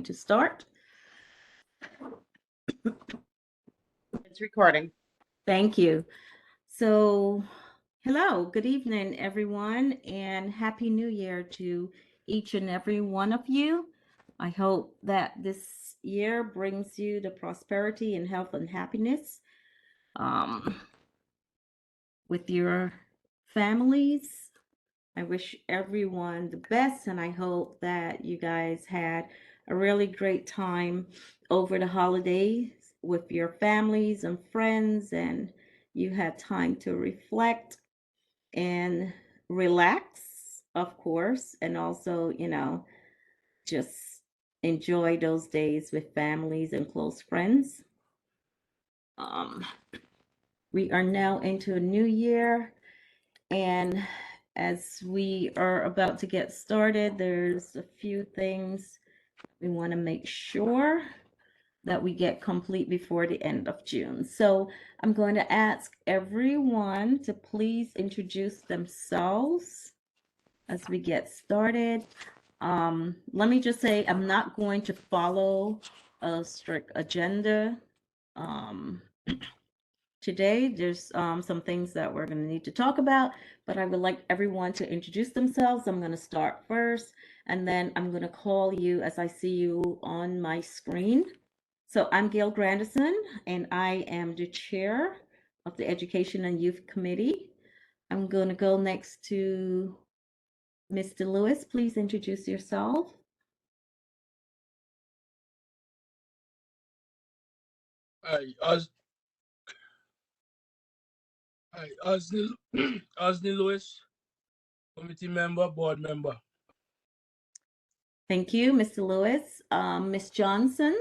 to start. It's recording. Thank you. So, hello, good evening, everyone, and Happy New Year to each and every one of you. I hope that this year brings you the prosperity and health and happiness um, with your families. I wish everyone the best, and I hope that you guys had a really great time over the holidays with your families and friends, and you had time to reflect and relax, of course, and also, just enjoy those days with families and close friends. Um, we are now into a new year, and as we are about to get started, there's a few things we want to make sure that we get complete before the end of June. So I'm going to ask everyone to please introduce themselves as we get started. Let me just say, I'm not going to follow a strict agenda. Um, Today, there's some things that we're going to need to talk about, but I would like everyone to introduce themselves. I'm going to start first, and then I'm going to call you as I see you on my screen. So I'm Gail Grandison, and I am the chair of the Education and Youth Committee. I'm going to go next to Mr. Lewis. Please introduce yourself. Osney Osney Lewis, committee member, board member. Thank you, Mr. Lewis. Ms. Johnson.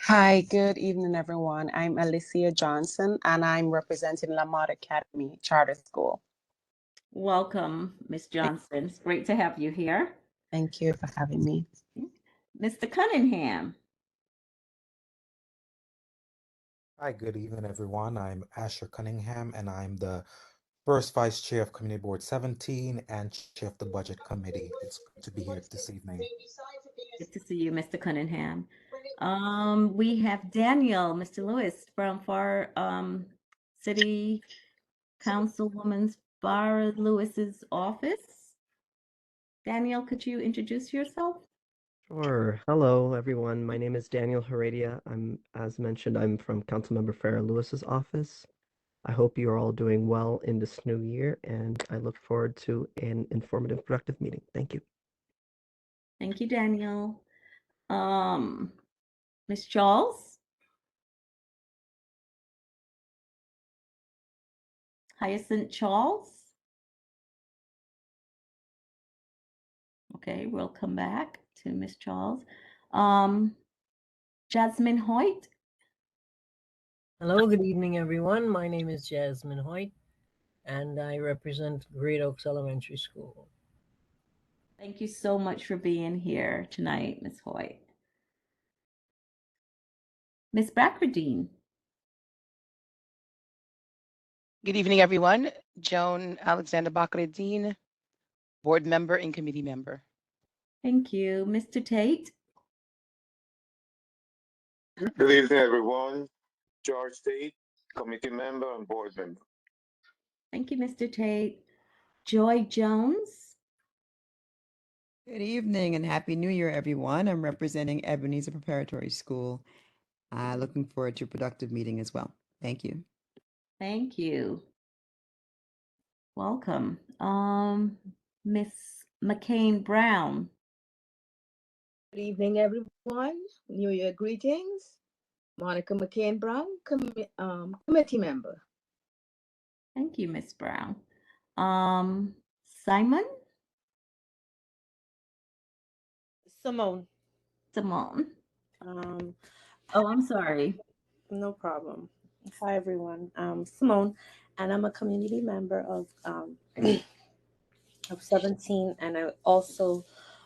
Hi, good evening, everyone. I'm Alicia Johnson, and I'm representing Lamont Academy Charter School. Welcome, Ms. Johnson. It's great to have you here. Thank you for having me. Mr. Cunningham. Hi, good evening, everyone. I'm Asher Cunningham, and I'm the first vice chair of Community Board 17 and chair of the Budget Committee. It's good to be here this evening. Good to see you, Mr. Cunningham. We have Daniel, Mr. Lewis, from Far City Councilwoman Farah Lewis's office. Daniel, could you introduce yourself? Sure. Hello, everyone. My name is Daniel Heredia. As mentioned, I'm from Councilmember Farah Lewis's office. I hope you are all doing well in this new year, and I look forward to an informative, productive meeting. Thank you. Thank you, Daniel. Ms. Charles? Hyacinth Charles? Okay, we'll come back to Ms. Charles. Jasmine Hoyt? Hello, good evening, everyone. My name is Jasmine Hoyt, and I represent Great Oaks Elementary School. Thank you so much for being here tonight, Ms. Hoyt. Ms. Brackerdine? Good evening, everyone. Joan Alexander Bakredine, board member and committee member. Thank you. Mr. Tate? Good evening, everyone. George Tate, committee member and board member. Thank you, Mr. Tate. Joy Jones? Good evening and Happy New Year, everyone. I'm representing Ebenezer Preparatory School. Looking forward to a productive meeting as well. Thank you. Thank you. Welcome. Miss McCain Brown? Good evening, everyone. New Year greetings. Monica McCain Brown, committee member. Thank you, Miss Brown. Simon? Simone. Simone. Oh, I'm sorry. No problem. Hi, everyone. Simone, and I'm a community member of 17, and I also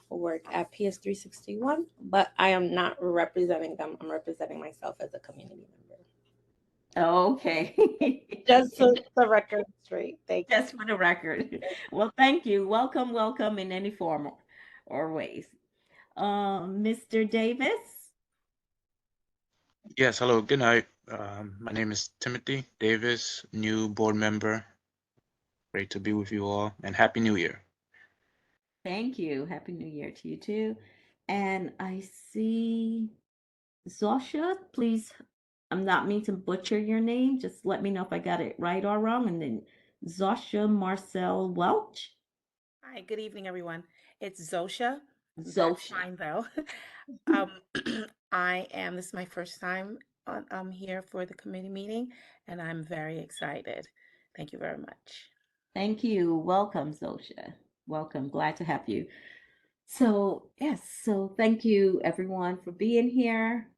work at PS 361, but I am not representing them. I'm representing myself as a community member. Okay. Just so the record straight. Thank Just for the record. Well, thank you. Welcome in any form or ways. Mr. Davis. Yes, hello, good night. My name is Timothy Davis, new board member. Great to be with you all, and Happy New Year. Thank you. Happy New Year to you too. And I see Zosha, please, I'm not meaning to butcher your name. Just let me know if I got it right or wrong. And then Zosha Marcel Welch. Hi, good evening, everyone. It's Zosha. That's Zosha. fine, though. This is my first time here for the committee meeting, and I'm very excited. Thank you very much. Thank you. Welcome, Zosha. Welcome. Glad to have you. So, yes, so thank you everyone for being here.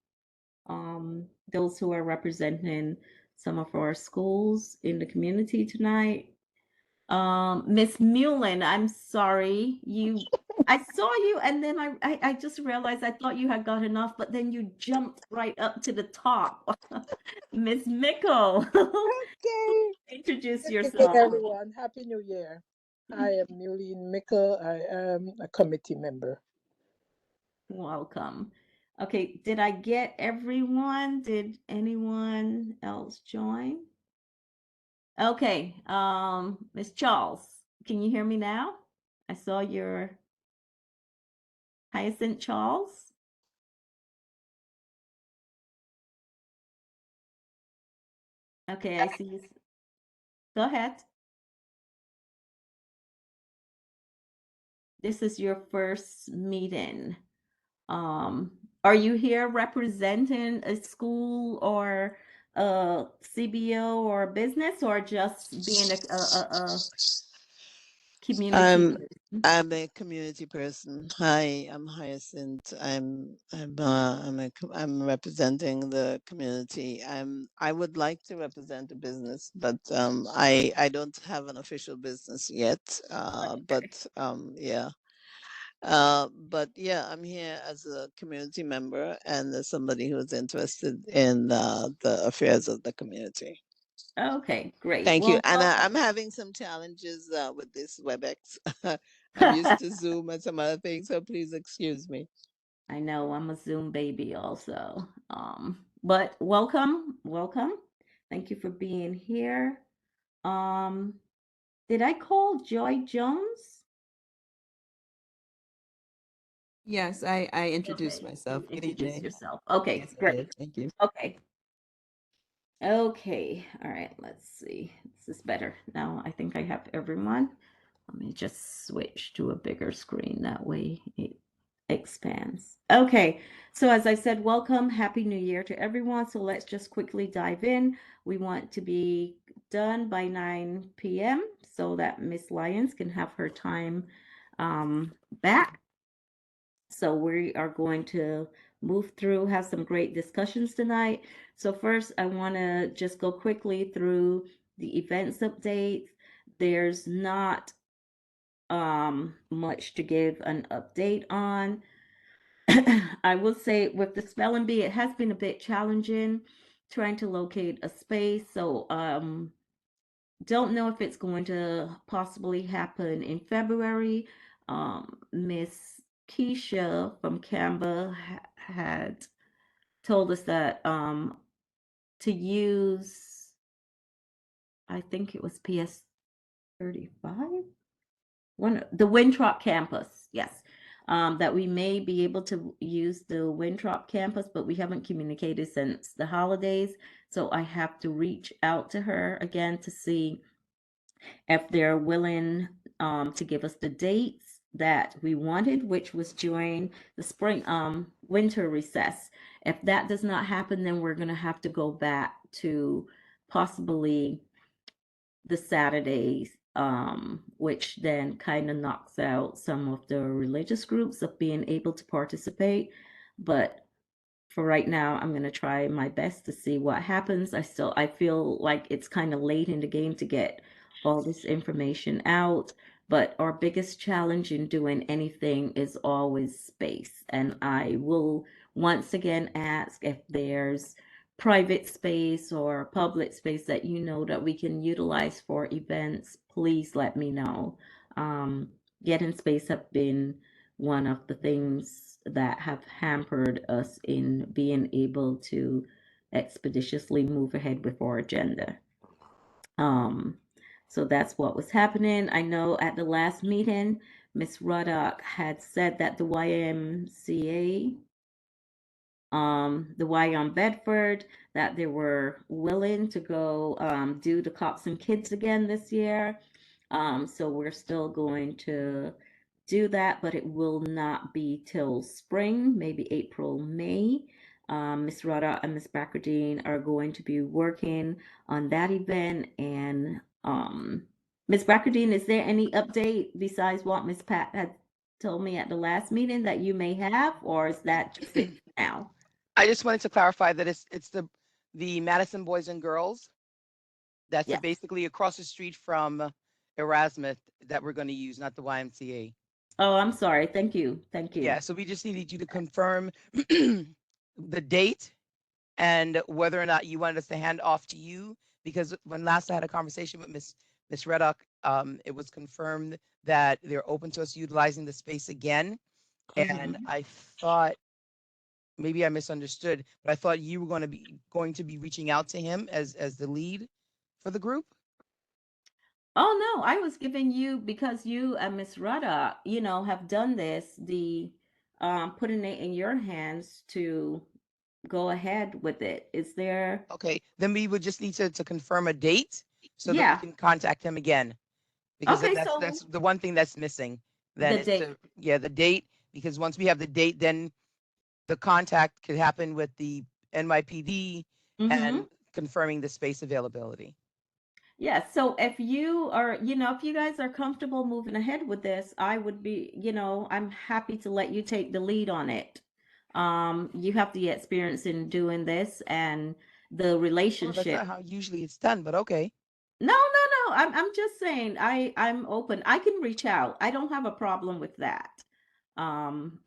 Those who are representing some of our schools in the community tonight. Miss Mullen, I'm sorry. I saw you and then I just realized I thought you had got enough, but then you jumped right up to the top. Miss Mickle. Okay. Introduce Good yourself. evening, everyone. Happy New Year. I am Newleen Mickle. I am a committee member. Welcome. Okay, did I get everyone? Did anyone else join? Okay, Miss Charles, can you hear me now? I saw your Hyacinth Charles. Okay, I see you. Go ahead. This is your first meeting. Are you here representing a school or a CBO or a business, or just being a community person? I'm a community person. Hi, I'm Hyacinth. I'm representing the community. I would like to represent a business, but I don't have an official business yet. Yeah. But yeah, I'm here as a community member and as somebody who is interested in the affairs of the community. Okay, great. Thank you. Well, And welcome. I'm having some challenges with this WebEx. I'm used to Zoom and some other things, so please excuse me. I know I'm a Zoom baby also. But welcome. Thank you for being here. Did I call Joy Jones? Yes, I introduced Okay, myself. you Good introduce evening. yourself. Okay, Yes, I great. did. Thank you. Okay. Okay, all right, let's see. This is better. Now I think I have everyone. Let me just switch to a bigger screen. That way it expands. Okay, so as I said, welcome. Happy New Year to everyone. So let's just quickly dive in. We want to be done by 9 p.m. so that Miss Lyons can have her time back. So we are going to move through, have some great discussions tonight. So first, I want to just go quickly through the events updates. There's not much to give an update on. I will say with the spelling bee, it has been a bit challenging trying to locate a space. So don't know if it's going to possibly happen in February. Miss Keisha from Canva had told us that to use, I think it was PS 35, the Winthrop campus, yes, that we may be able to use the Winthrop campus, but we haven't communicated since the holidays. So I have to reach out to her again to see if they're willing to give us the dates that we wanted, which was during the spring winter recess. If that does not happen, then we're going to have to go back to possibly the Saturdays, which then kind of knocks out some of the religious groups of being able to participate. But for right now, I'm going to try my best to see what happens. I feel like it's kind of late in the game to get all this information out, but our biggest challenge in doing anything is always space. And I will once again ask if there's private space or public space that you know that we can utilize for events, please let me know. Getting space have been one of the things that have hampered us in being able to expeditiously move ahead with our agenda. So that's what was happening. I know at the last meeting, Miss Ruddock had said that the YMCA, the Y on Bedford, that they were willing to go do the Cops and Kids again this year. So we're still going to do that, but it will not be till spring, maybe April, May. Miss Rada and Miss Backerdine are going to be working on that event. And Miss Backerdine, is there any update besides what Miss Pat had told me at the last meeting that you may have, or is that just it now? I just wanted to clarify that it's the Madison Boys and Girls. That's Yes. basically across the street from Erasmus that we're going to use, not the YMCA. Oh, I'm sorry. Thank you. Thank you. Yeah, so we just needed you to confirm the date and whether or not you wanted us to hand off to you, because when last I had a conversation with Miss Reddock, it was confirmed that they're open to us utilizing the space again. And I thought maybe I misunderstood, but I thought you were going to be reaching out to him as the lead for the group. Oh no, I was giving you, because you and Miss Rudda, have done this, the putting it in your hands to go ahead with it. Is there? Okay, then we would just need to confirm a date so that Yeah. we can contact him again. Because Okay, that's the one thing that's missing. Then The is date. the date, because once we have the date, then the contact could happen with the NYPD and confirming the space availability. Yeah, so if you are, if you guys are comfortable moving ahead with this, I would be, I'm happy to let you take the lead on it. You have the experience in doing this and the Well, that's relationship. not how usually it's done, but okay. No. I'm just saying I'm open. I can reach out. I don't have a problem with that.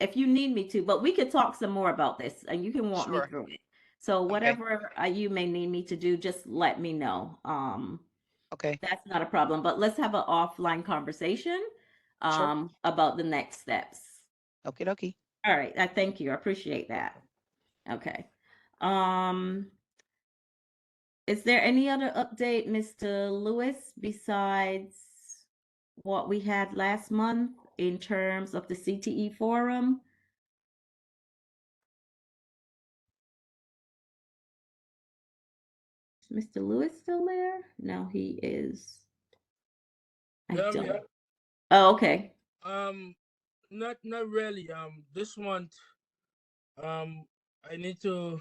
If you need me to, but we could talk some more about this and you can walk me Sure. through it. So whatever you may need me to do, just let me know. Okay. That's not a problem, but let's have an offline conversation Sure. about the next steps. Okie dokie. All right. I thank you. I appreciate that. Okay. Is there any other update, Mr. Lewis, besides what we had last month in terms of the CTE forum? Is Mr. Lewis still there? No, he is. I Yeah, don't. yeah. Oh, okay. Not really. This month, I need to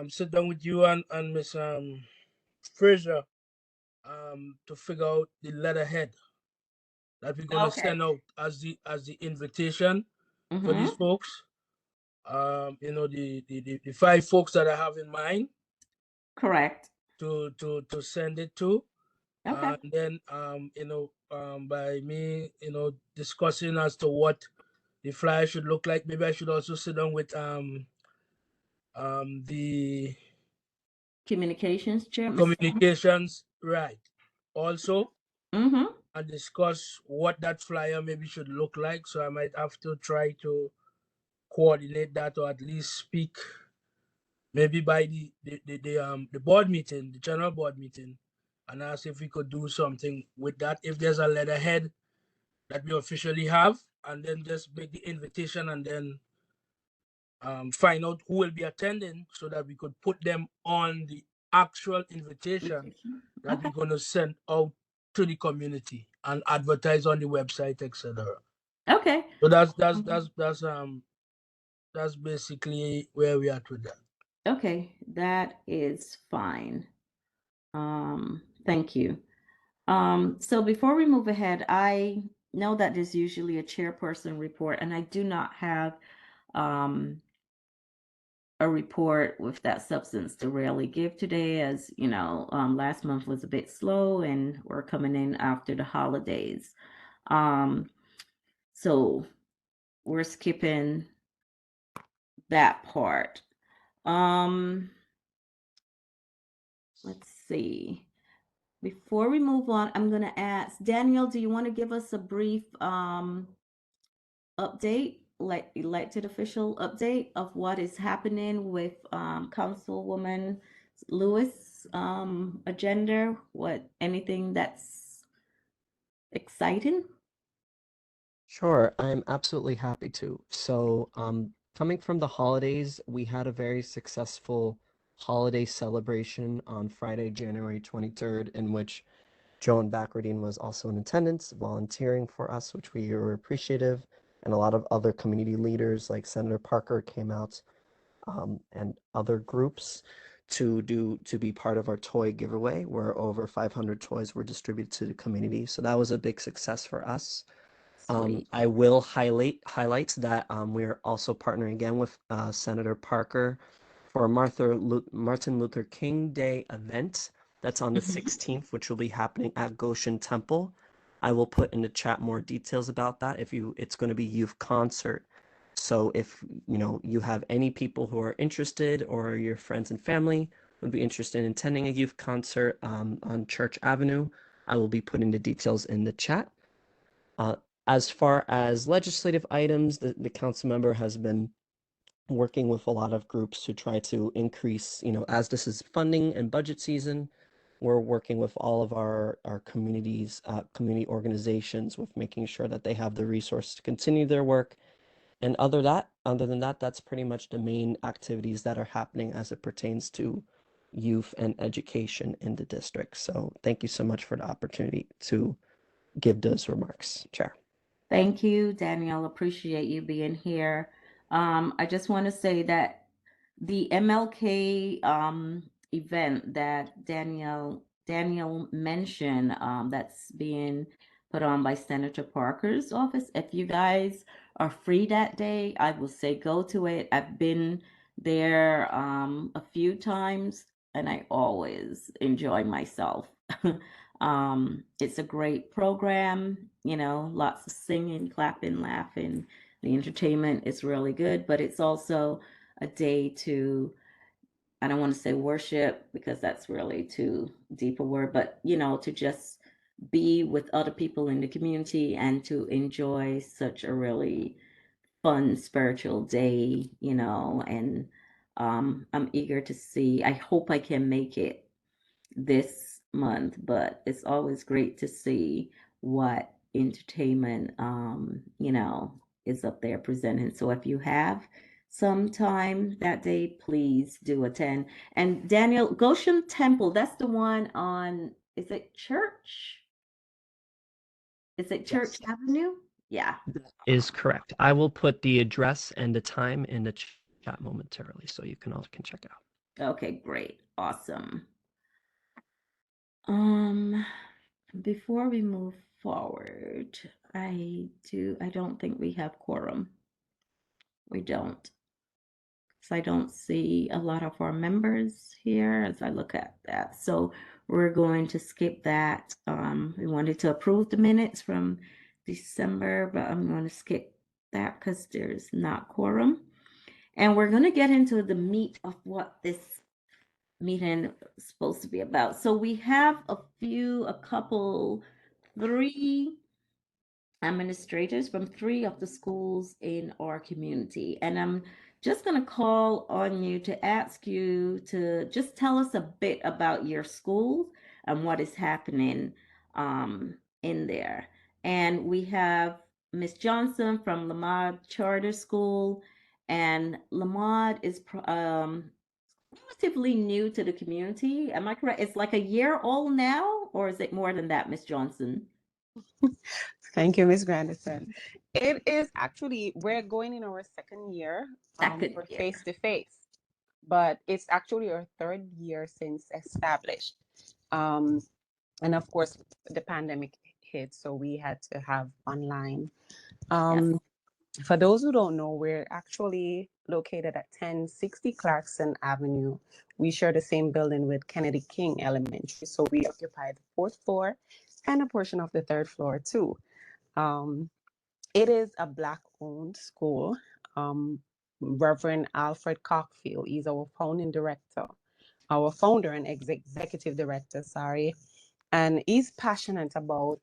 sit down with you and Miss Fraser to figure out the letterhead that we're gonna Okay. send out as the invitation for these folks. The 5 folks that I have in mind. Correct. To send it to. Okay. And then by me, discussing as to what the flyer should look like. Maybe I should also sit down with the Communications chair. communications, right. Also, Mm-hmm. and discuss what that flyer maybe should look like. So I might have to try to coordinate that, or at least speak maybe by the board meeting, the general board meeting, and ask if we could do something with that. If there's a letterhead that we officially have, and then just make the invitation and then find out who will be attending so that we could put them on the actual invitation that we're going to send out to the community and advertise on the website, etc. Okay. So that's basically where we are with that. Okay, that is fine. Thank you. So before we move ahead, I know that there's usually a chairperson report, and I do not have a report with that substance to really give today, as last month was a bit slow and we're coming in after the holidays. So we're skipping that part. Let's see. Before we move on, I'm going to ask Daniel, do you want to give us a brief update, like elected official update of what is happening with Councilwoman Lewis agenda? Anything that's exciting? Sure, I'm absolutely happy to. So, coming from the holidays, we had a very successful holiday celebration on Friday, January 23rd, in which Joan Backwardine was also in attendance, volunteering for us, which we were appreciative, and a lot of other community leaders like Senator Parker came out, and other groups to be part of our toy giveaway, where over 500 toys were distributed to the community. So that was a big success for us. Sweet. I will highlight that we're also partnering again with Senator Parker for a Martin Luther King Day event that's on the 16th, which will be happening at Goshen Temple. I will put in the chat more details about that. It's going to be youth concert. So if you have any people who are interested, or your friends and family would be interested in attending a youth concert on Church Avenue, I will be putting the details in the chat. As far as legislative items, the council member has been working with a lot of groups to try to increase, as this is funding and budget season, we're working with all of our communities, community organizations, with making sure that they have the resources to continue their work. And other than that, that's pretty much the main activities that are happening as it pertains to youth and education in the district. So thank you so much for the opportunity to give those remarks, Chair. Thank you, Danielle. Appreciate you being here. I just want to say that the MLK event that Danielle mentioned, that's being put on by Senator Parker's office. If you guys are free that day, I will say go to it. I've been there a few times, and I always enjoy myself. It's a great program, lots of singing, clapping, laughing. The entertainment is really good, but it's also a day to, I don't want to say worship because that's really too deep a word, but to just be with other people in the community and to enjoy such a really fun spiritual day, and I'm eager to see. I hope I can make it this month, but it's always great to see what entertainment is up there presenting. So if you have some time that day, please do attend. And Daniel, Goshen Temple, that's the one on, is it Church? Is it Church Yes. Avenue? Yeah. Is correct. I will put the address and the time in the chat momentarily, so you can check it out. Okay, great. Awesome. Before we move forward, I don't think we have quorum. We don't. So I don't see a lot of our members here as I look at that. So we're going to skip that. We wanted to approve the minutes from December, but I'm going to skip that because there's not quorum. And we're going to get into the meat of what this meeting is supposed to be about. So we have three administrators from three of the schools in our community. And I'm just going to call on you to ask you to just tell us a bit about your school and what is happening in there. And we have Miss Johnson from Lamar Charter School, and Lamar is relatively new to the community. Am I correct? It's like a year old now, or is it more than that, Miss Johnson? Thank you, Ms. Grandison. It is actually, we're going in our second year for face-to-face, but it's actually our third year since established. And of course, the pandemic hit, so we had to have online. Yes. For those who don't know, we're actually located at 1060 Clarkson Avenue. We share the same building with Kennedy King Elementary, so we occupy the 4th floor and a portion of the 3rd floor too. It is a Black-owned school. Reverend Alfred Cockfield, he's our founder and executive director, and he's passionate about,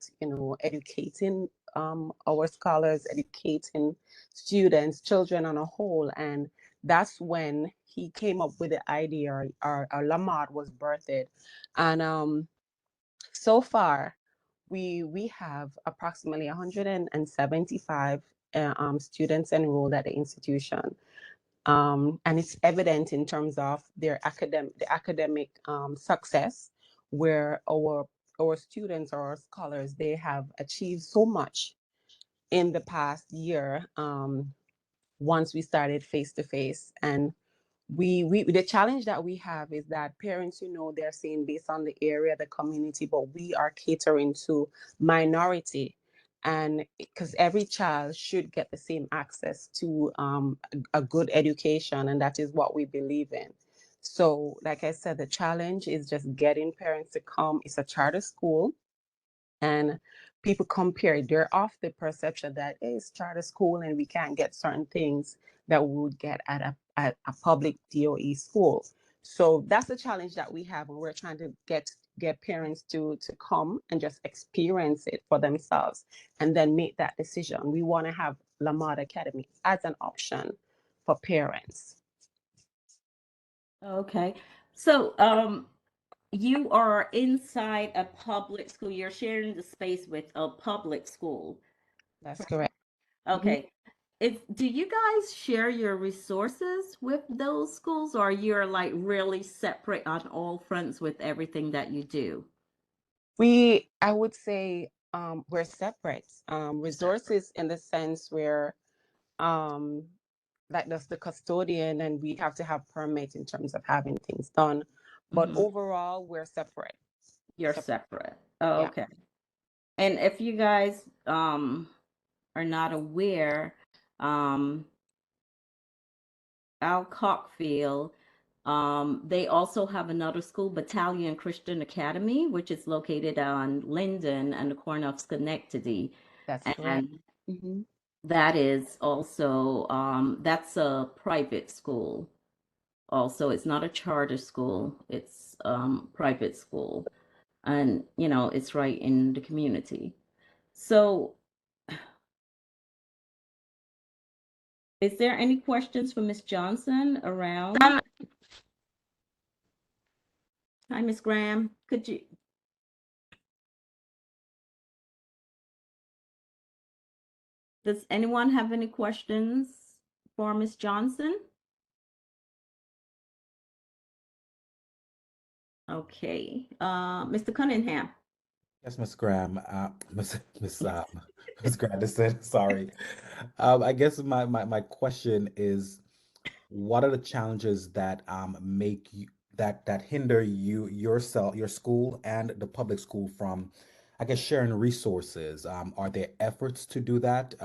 educating our scholars educating students, children on a whole. And that's when he came up with the idea, or Lamad was birthed. And so far, we have approximately 175 students enrolled at the institution. And it's evident in terms of the academic success, where our students or our scholars, they have achieved so much in the past year, once we started face to face. And we the challenge that we have is that parents, they're saying based on the area, the community, but we are catering to minority, and because every child should get the same access to a good education, and that is what we believe in. So like I said, the challenge is just getting parents to come. It's a charter school, and people compare, they're off the perception that it's charter school and we can't get certain things that we would get at a public DOE school. So that's the challenge that we have, and we're trying to get parents to come and just experience it for themselves and then make that decision. We want to have Lamad Academy as an option for parents. Okay. So, you are inside a public school. You're sharing the space with a public school. That's correct. Okay. Do you guys share your resources with those schools, or you're like really separate on all fronts with everything that you do? I would say we're separate. Resources in the sense where like that's the custodian, and we have to have permits in terms of having things done. But overall, we're separate. You're separate. Oh, Yeah. okay. And if you guys are not aware, Al Cockfield, they also have another school, Battalion Christian Academy, which is located on Linden and the corner of Schenectady. That's correct. And that is also that's a private school. Also, it's not a charter school, it's private school. And it's right in the community. So is there any questions for Ms. Johnson around? Hi, Ms. Graham. Does anyone have any questions for Ms. Johnson? Okay, Mr. Cunningham. Yes, Miss Graham, Miss Grandison, sorry. I guess my question is, what are the challenges that make you that hinder yourself, your school, and the public school from, I guess, sharing resources? Are there efforts to do that?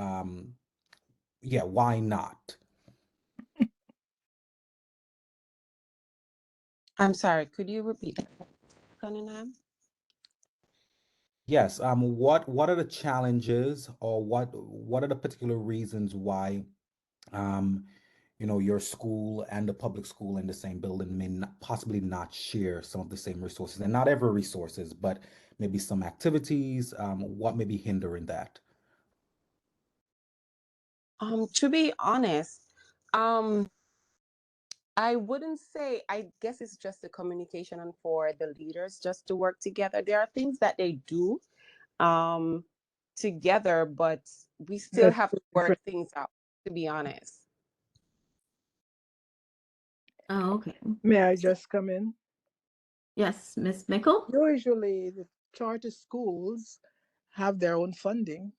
Yeah, why not? I'm sorry, could you repeat that, Cunningham? Yes, what are the challenges, or what are the particular reasons why your school and the public school in the same building may possibly not share some of the same resources, and not every resources, but maybe some activities, what may be hindering that? To be honest, I wouldn't say, I guess it's just the communication and for the leaders just to work together. There are things that they do together, but we still have to work things out, to be honest. Oh, okay. May I just come in? Yes, Ms. Mickle? Usually the charter schools have their own funding.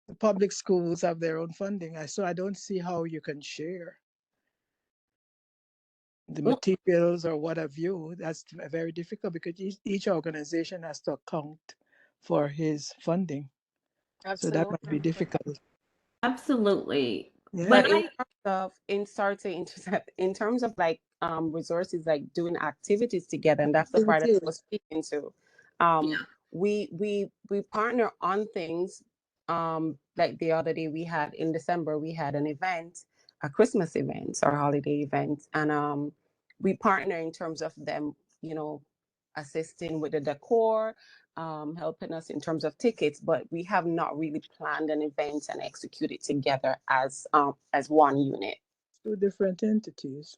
The public schools have their own funding. So I don't see how you can share the materials or what have you. That's very difficult because each organization has to account for his funding. So that might be difficult. Absolutely. Yeah. But in terms of like resources, like doing activities together, and that's the part I was speaking to. We partner on things. Like the other day in December, we had an event, a Christmas event or holiday event, and we partner in terms of them, assisting with the decor, helping us in terms of tickets, but we have not really planned an event and executed together as one unit. 2 different entities.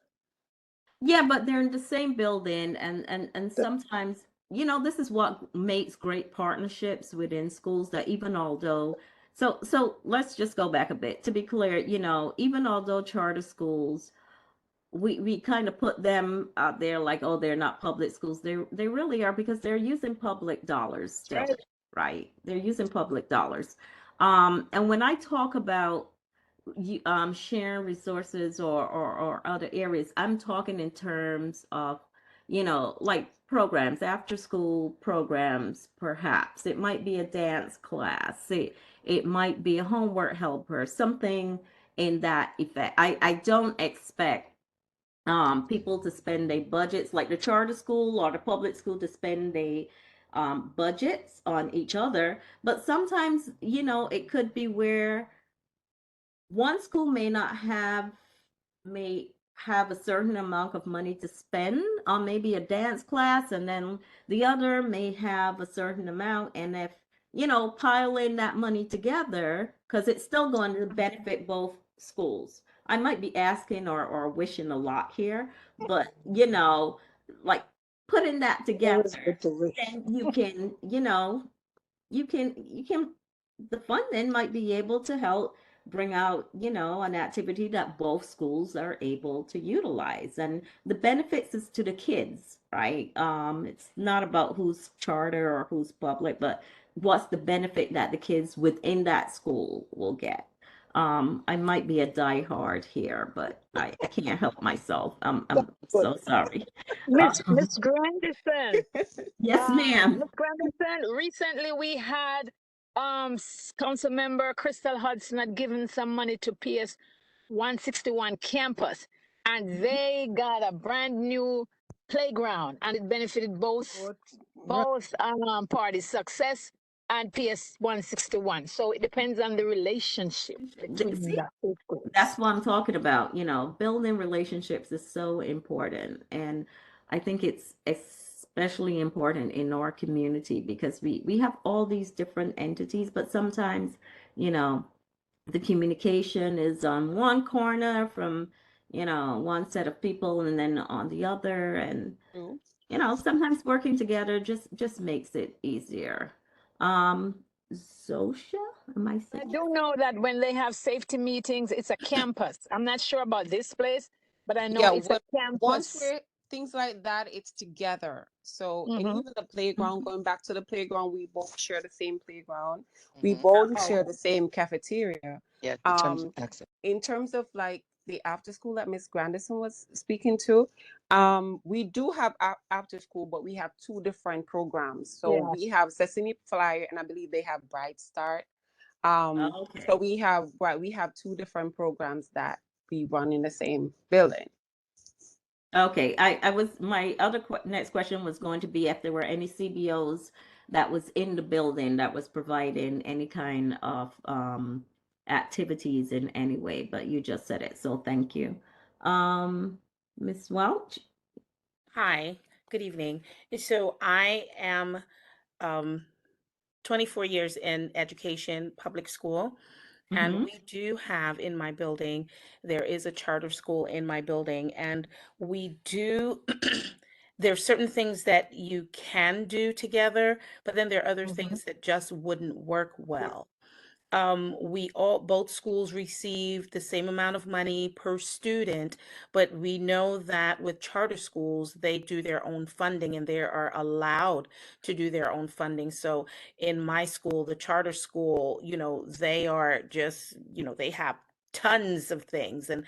Yeah, but they're in the same building, and sometimes, you know, this is what makes great partnerships within schools, that even although, so let's just go back a bit. To be clear, you know, even although charter schools, we kind of put them out there like, oh, they're not public schools. They really are, because they're using public dollars still, right? They're using public dollars. And when I talk about sharing resources or other areas, I'm talking in terms of, you know, like programs, after school programs. Perhaps it might be a dance class, it might be a homework helper, something in that effect. I don't expect people to spend their budgets like the charter school or the public school to spend their budgets on each other. But sometimes, you know, it could be where one school may have a certain amount of money to spend on maybe a dance class, and then the other may have a certain amount. And if, you know, piling that money together, because it's still going to benefit both schools. I might be asking or wishing a lot here, but, you know, like putting that together, then you can, you know, you can the funding might be able to help bring out, you know, an activity that both schools are able to utilize. And the benefits is to the kids, right? It's not about who's charter or who's public, but what's the benefit that the kids within that school will get. I might be a diehard here, but I can't help myself. I'm so sorry. Miss Grandison. Yes, ma'am. Miss Grandison, recently we had council member Crystal Hudson had given some money to PS 161 campus, and they got a brand new playground, and it benefited both parties, Success and PS 161. So it depends on the relationship between See, the two schools. that's what I'm talking about. You know, building relationships is so important. And I think it's especially important in our community, because we have all these different entities, but sometimes, you know, the communication is on one corner from, you know, one set of people, and then on the other. And, you know, sometimes working together just makes it easier. Zosha, am I I saying? do know that when they have safety meetings, it's a campus. I'm not sure about this place, but I know Yeah, it's a once campus. we're things like that, it's together. So, and Mhm. even the playground, going back to the playground, we both share the same playground. We both share the same cafeteria. Yeah, in terms of access. In terms of like the after school that Miss Grandison was speaking to, we do have after school, but we have 2 different programs. So Yeah. we have Sesame Flyer, and I believe they have Bright Start. Okay. So we have 2 different programs that we run in the same building. Okay, my other next question was going to be if there were any CBOs that was in the building that was providing any kind of activities in any way, but you just said it, so thank you. Ms. Welch? Hi, good evening. So I am 24 years in education, public school, and Mhm. we do have in my building, there is a charter school in my building, and we do, there are certain things that you can do together, but then there are other things that just wouldn't work well. Both schools receive the same amount of money per student, but we know that with charter schools, they do their own funding and they are allowed to do their own funding. So in my school, the charter school, you know, they are just, you know, they have tons of things, and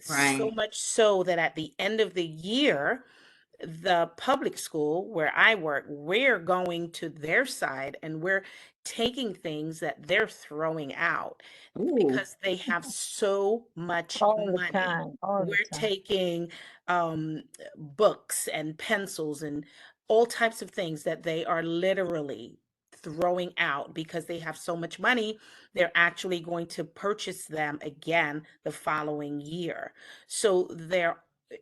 so Right. much so that at the end of the year, the public school where I work, we're going to their side and we're taking things that they're throwing out Ooh. because they have so much All the money. time. All the We're time. taking books and pencils and all types of things that they are literally throwing out because they have so much money. They're actually going to purchase them again the following year. So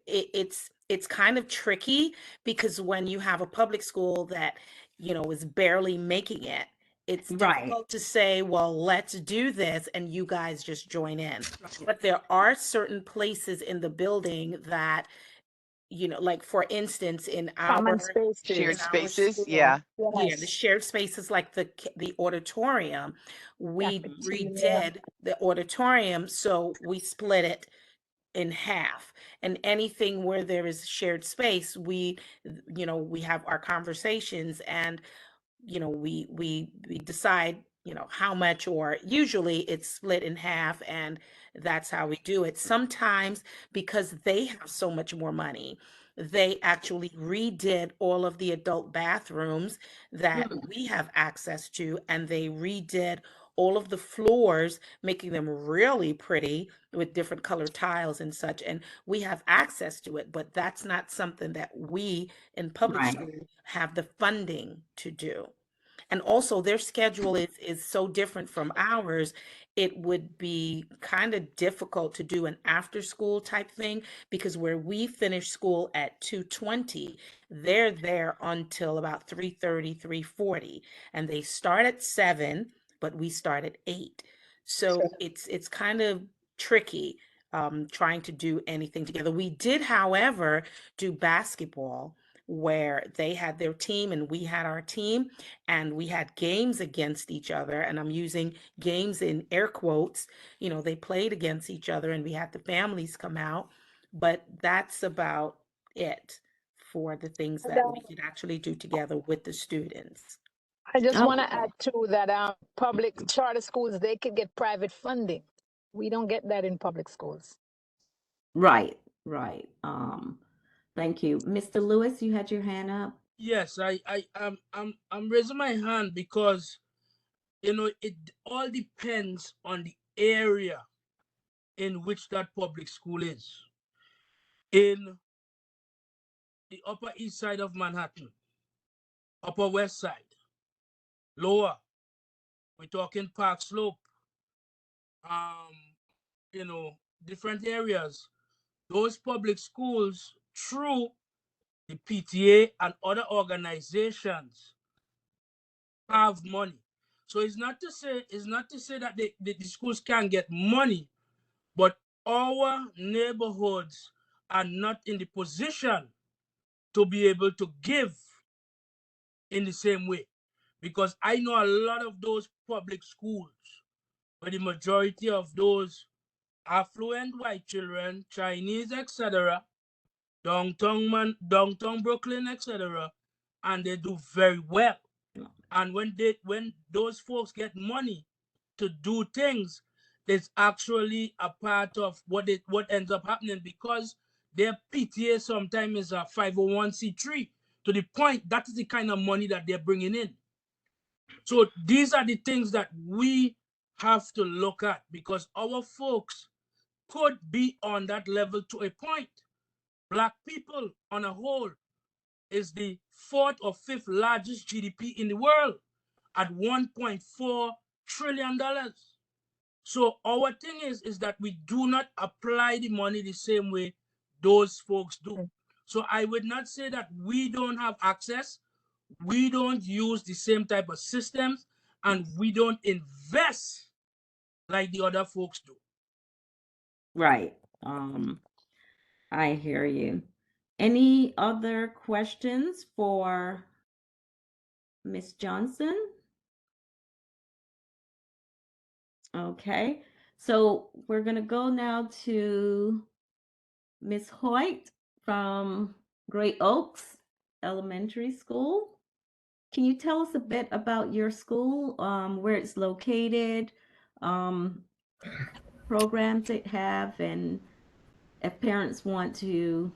it's kind of tricky because when you have a public school that is barely making it, it's Right. difficult to say, well, let's do this and you guys just join in. But there are certain places in the building that, like for instance, in Common Shared spaces. our spaces, school, yeah. the Yes. shared spaces like the auditorium, we Cafeteria. redid the auditorium, so we split it in half. And anything where there is shared space, we have our conversations, and we decide how much, or usually it's split in half, and that's how we do it. Sometimes, because they have so much more money, they actually redid all of the adult bathrooms that we have access to, and they redid all of the floors, making them really pretty with different colored tiles and such, and we have access to it. But that's not something that we in public Right. school have the funding to do. And also their schedule is so different from ours. It would be kind of difficult to do an after school type thing, because where we finish school at 2:20, they're there until about 3:30, 3:40, and they start at 7, but we start at 8. So it's kind of tricky trying to do anything together. We did, however, do basketball, where they had their team and we had our team, and we had games against each other. And I'm using games in air quotes. They played against each other, and we had the families come out. But that's about it for the things And, that we could actually do together with the students. I just want to Okay. add too that public charter schools, they could get private funding. We don't get that in public schools. Right. Right. Thank you. Mr. Lewis, you had your hand up. Yes, I'm raising my hand because it all depends on the area in which that public school is. In the Upper East Side of Manhattan, Upper West Side, Lower, we're talking Park Slope, different areas. Those public schools, through the PTA and other organizations, have money. So it's not to say that the schools can't get money, but our neighborhoods are not in the position to be able to give in the same way. Because I know a lot of those public schools where the majority of those affluent white children, Chinese, etc., downtown Brooklyn, etc., and they do very well. And when those folks get money to do things, there's actually a part of what ends up happening, because their PTA sometimes is a 501c3, to the point that is the kind of money that they're bringing in. So these are the things that we have to look at, because our folks could be on that level to a point. Black people on a whole is the 4th or 5th largest GDP in the world at $1.4 trillion. So our thing is that we do not apply the money the same way those folks do. So I would not say that we don't have access, we don't use the same type of systems, and we don't invest like the other folks do. Right. I hear you. Any other questions for Ms. Johnson? Okay. So we're going to go now to Ms. Hoyt from Great Oaks Elementary School. Can you tell us a bit about your school, where it's located, programs it have, and if parents want to,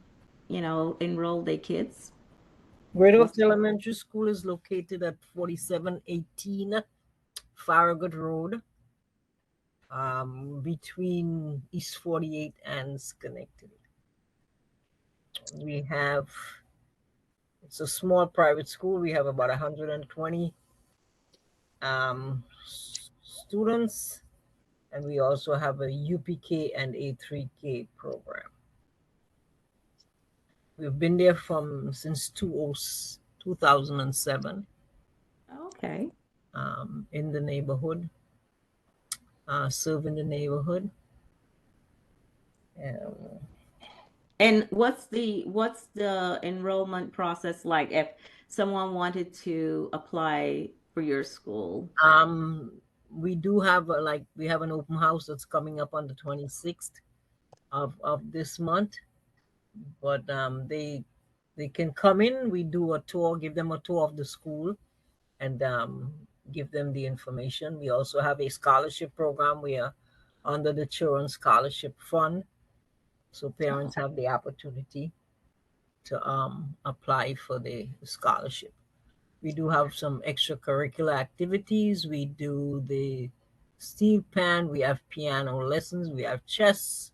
enroll their kids? Great Oaks Elementary School is located at 4718 Farragut Road, between East 48 and Schenectady. It's a small private school. We have about 120 students, and we also have a UPK and A3K program. We've been there since 2007, Okay. In the neighborhood, serve in the neighborhood. And what's the enrollment process like if someone wanted to apply for your school? We do have we have an open house that's coming up on the 26th of this month, but they can come in. We do a tour, give them a tour of the school, and give them the information. We also have a scholarship program. We are under the Children's Scholarship Fund, so parents have the opportunity to apply for the scholarship. We do have some extracurricular activities. We do the steel pan, we have piano lessons, we have chess,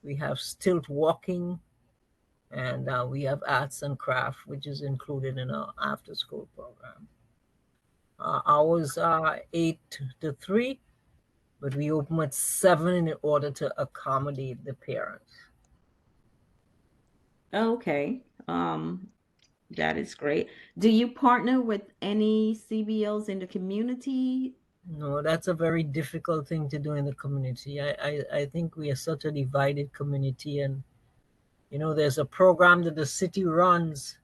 we have stilt walking, and we have arts and craft, which is included in our after school program. Hours are 8 to 3, but we open at 7 in order to accommodate the parents. Okay. That is great. Do you partner with any CBOs in the community? No, that's a very difficult thing to do in the community. I think we are such a divided community, and there's a program that the city runs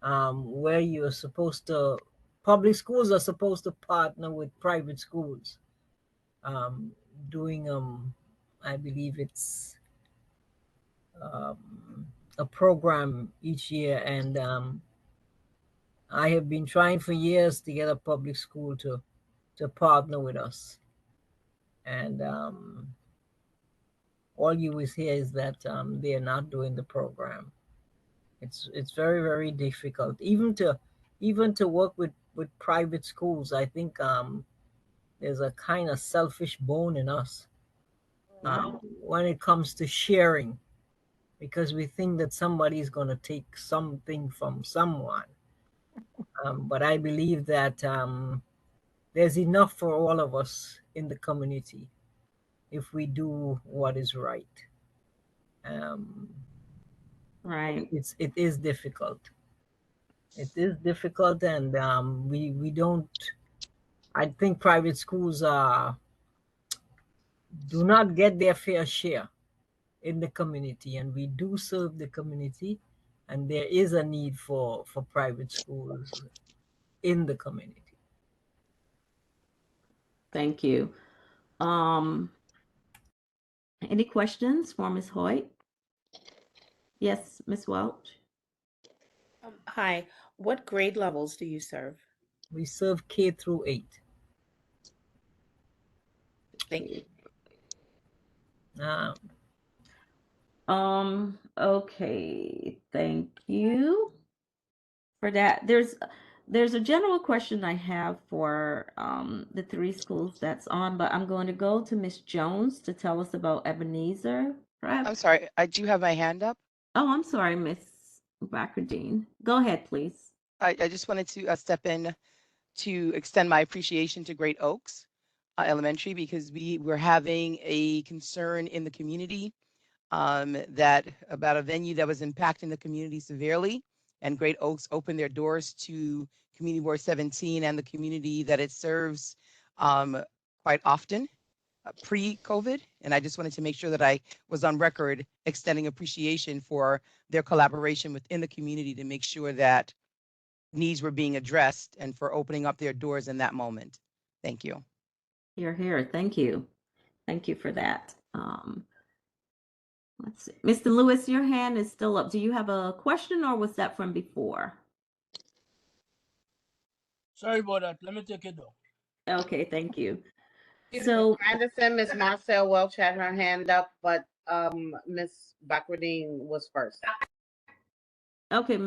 where you're supposed to, public schools are supposed to partner with private schools, doing I believe it's a program each year, and I have been trying for years to get a public school to partner with us, and all you will hear is that they are not doing the program. It's very, very difficult even to work with private schools. I think there's a kind of selfish bone in us when it comes to sharing, because we think that somebody's going to take something from someone. But I believe that there's enough for all of us in the community if we do what is right. Right. It is difficult. It is difficult, and we don't. I think private schools do not get their fair share in the community, and we do serve the community, and there is a need for private schools in the community. Thank you. Any questions for Ms. Hoyt? Yes, Ms. Welch. Hi, what grade levels do you serve? We serve K through 8. Thank you. Okay, thank you for that. There's a general question I have for the 3 schools that's on, but I'm going to go to Miss Jones to tell us about Ebenezer. Perhaps. I'm sorry, I do have my hand up. Oh, I'm sorry, Miss Bakardine. Go ahead, please. I just wanted to step in to extend my appreciation to Great Oaks Elementary, because we were having a concern in the community that about a venue that was impacting the community severely, and Great Oaks opened their doors to Community Board 17 and the community that it serves quite often pre-COVID. And I just wanted to make sure that I was on record extending appreciation for their collaboration within the community to make sure that needs were being addressed, and for opening up their doors in that moment. Thank you. You're here. Thank you. Thank you for that. Let's see. Mr. Lewis, your hand is still up. Do you have a question, or was that from before? Sorry about that. Let me take it down. Okay, thank you. So I understand Miss Marcel Welch had her hand up, but Miss Bakardine was first. Okay,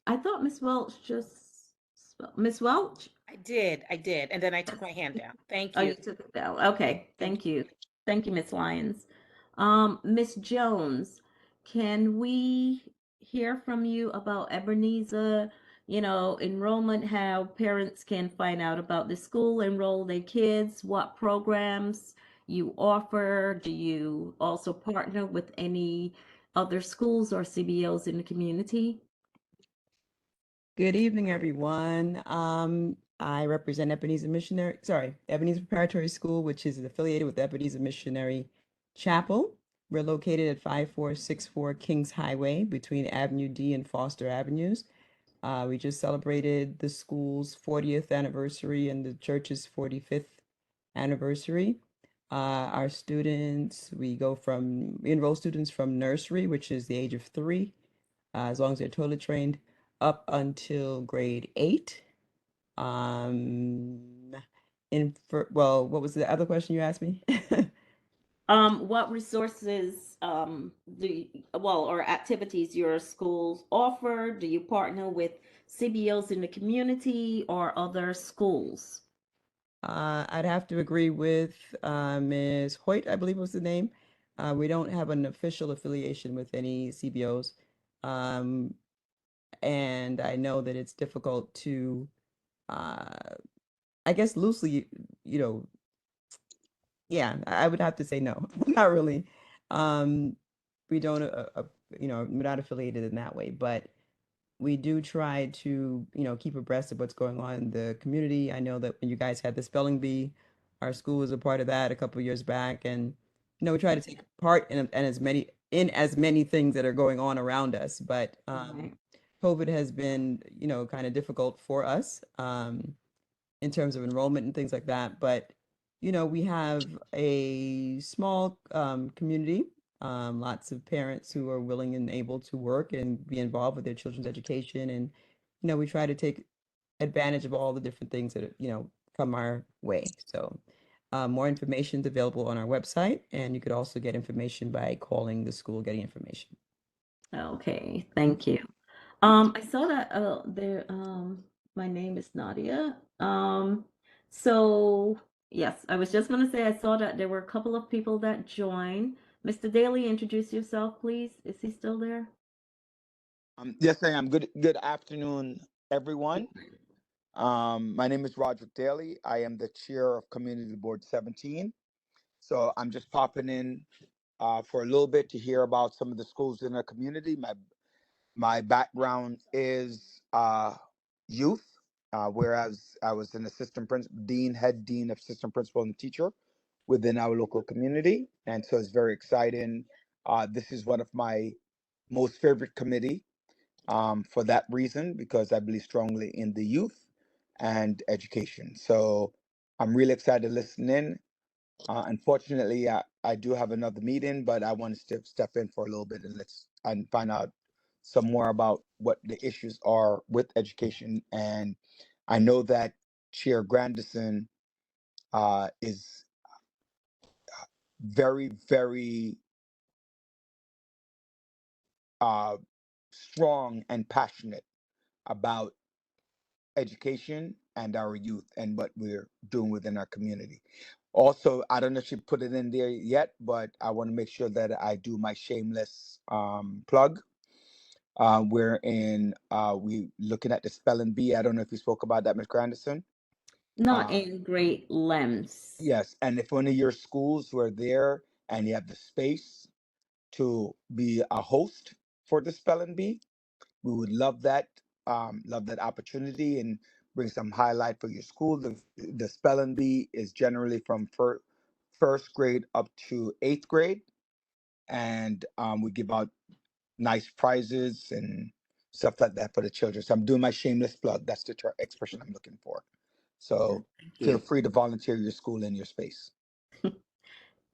I thought Miss Welch Miss Welch? I did, and then I took my hand down. Thank you. Oh, you took it down. Okay, thank you. Thank you, Miss Lyons. Miss Jones, can we hear from you about Ebenezer, enrollment, how parents can find out about the school, enroll their kids, what programs you offer? Do you also partner with any other schools or CBOs in the community? Good evening, everyone. I represent Ebenezer Preparatory School, which is affiliated with Ebenezer Missionary Chapel. We're located at 5464 Kings Highway between Avenue D and Foster Avenues. We just celebrated the school's 40th anniversary and the church's 45th anniversary. Our students, we enroll students from nursery, which is the age of 3, as long as they're totally trained, up until grade 8. What was the other question you asked me? What resources or activities your schools offer? Do you partner with CBOs in the community or other schools? I'd have to agree with Ms. Hoyt, I believe was the name. We don't have an official affiliation with any CBOs. And I know that it's difficult to, I guess loosely, yeah, I would have to say no, not really. We don't, we're not affiliated in that way, but we do try to, keep abreast of what's going on in the community. I know that when you guys had the spelling bee, our school was a part of that a couple of years back, and we try to take part in as many things that are going on around us. But COVID has been, kind of difficult for us in terms of enrollment and things like that. But we have a small community. Lots of parents who are willing and able to work and be involved with their children's education. And, we try to take advantage of all the different things that, come our way. So more information is available on our website, and you could also get information by calling the school, getting information. Okay, thank you. I saw that there my name is Nadia. So yes, I was just gonna say I saw that there were a couple of people that joined. Mr. Daly, introduce yourself, please. Is he still there? Yes, I am. Good afternoon, everyone. My name is Roderick Daly. I am the chair of Community Board 17. So I'm just popping in for a little bit to hear about some of the schools in our community. My background is youth, whereas I was an assistant principal, head dean of assistant principal and teacher within our local community. And so it's very exciting. This is one of my most favorite committee for that reason, because I believe strongly in the youth and education. So I'm really excited to listen in. Unfortunately, I do have another meeting, but I want to step in for a little bit and find out some more about what the issues are with education. And I know that Chair Grandison is very, very strong and passionate about education and our youth and what we're doing within our community. Also, I don't know if she put it in there yet, but I want to make sure that I do my shameless plug. Wherein we looking at the spelling bee. I don't know if you spoke about that, Ms. Grandison. Not in great lengths. Yes, and if one of your schools were there and you have the space to be a host for the spelling bee, we would love that opportunity and bring some highlight for your school. The spelling bee is generally from first grade up to 8th grade, and we give out nice prizes and stuff like that for the children. So I'm doing my shameless plug. That's the expression I'm looking for. So feel free to volunteer your school in your space.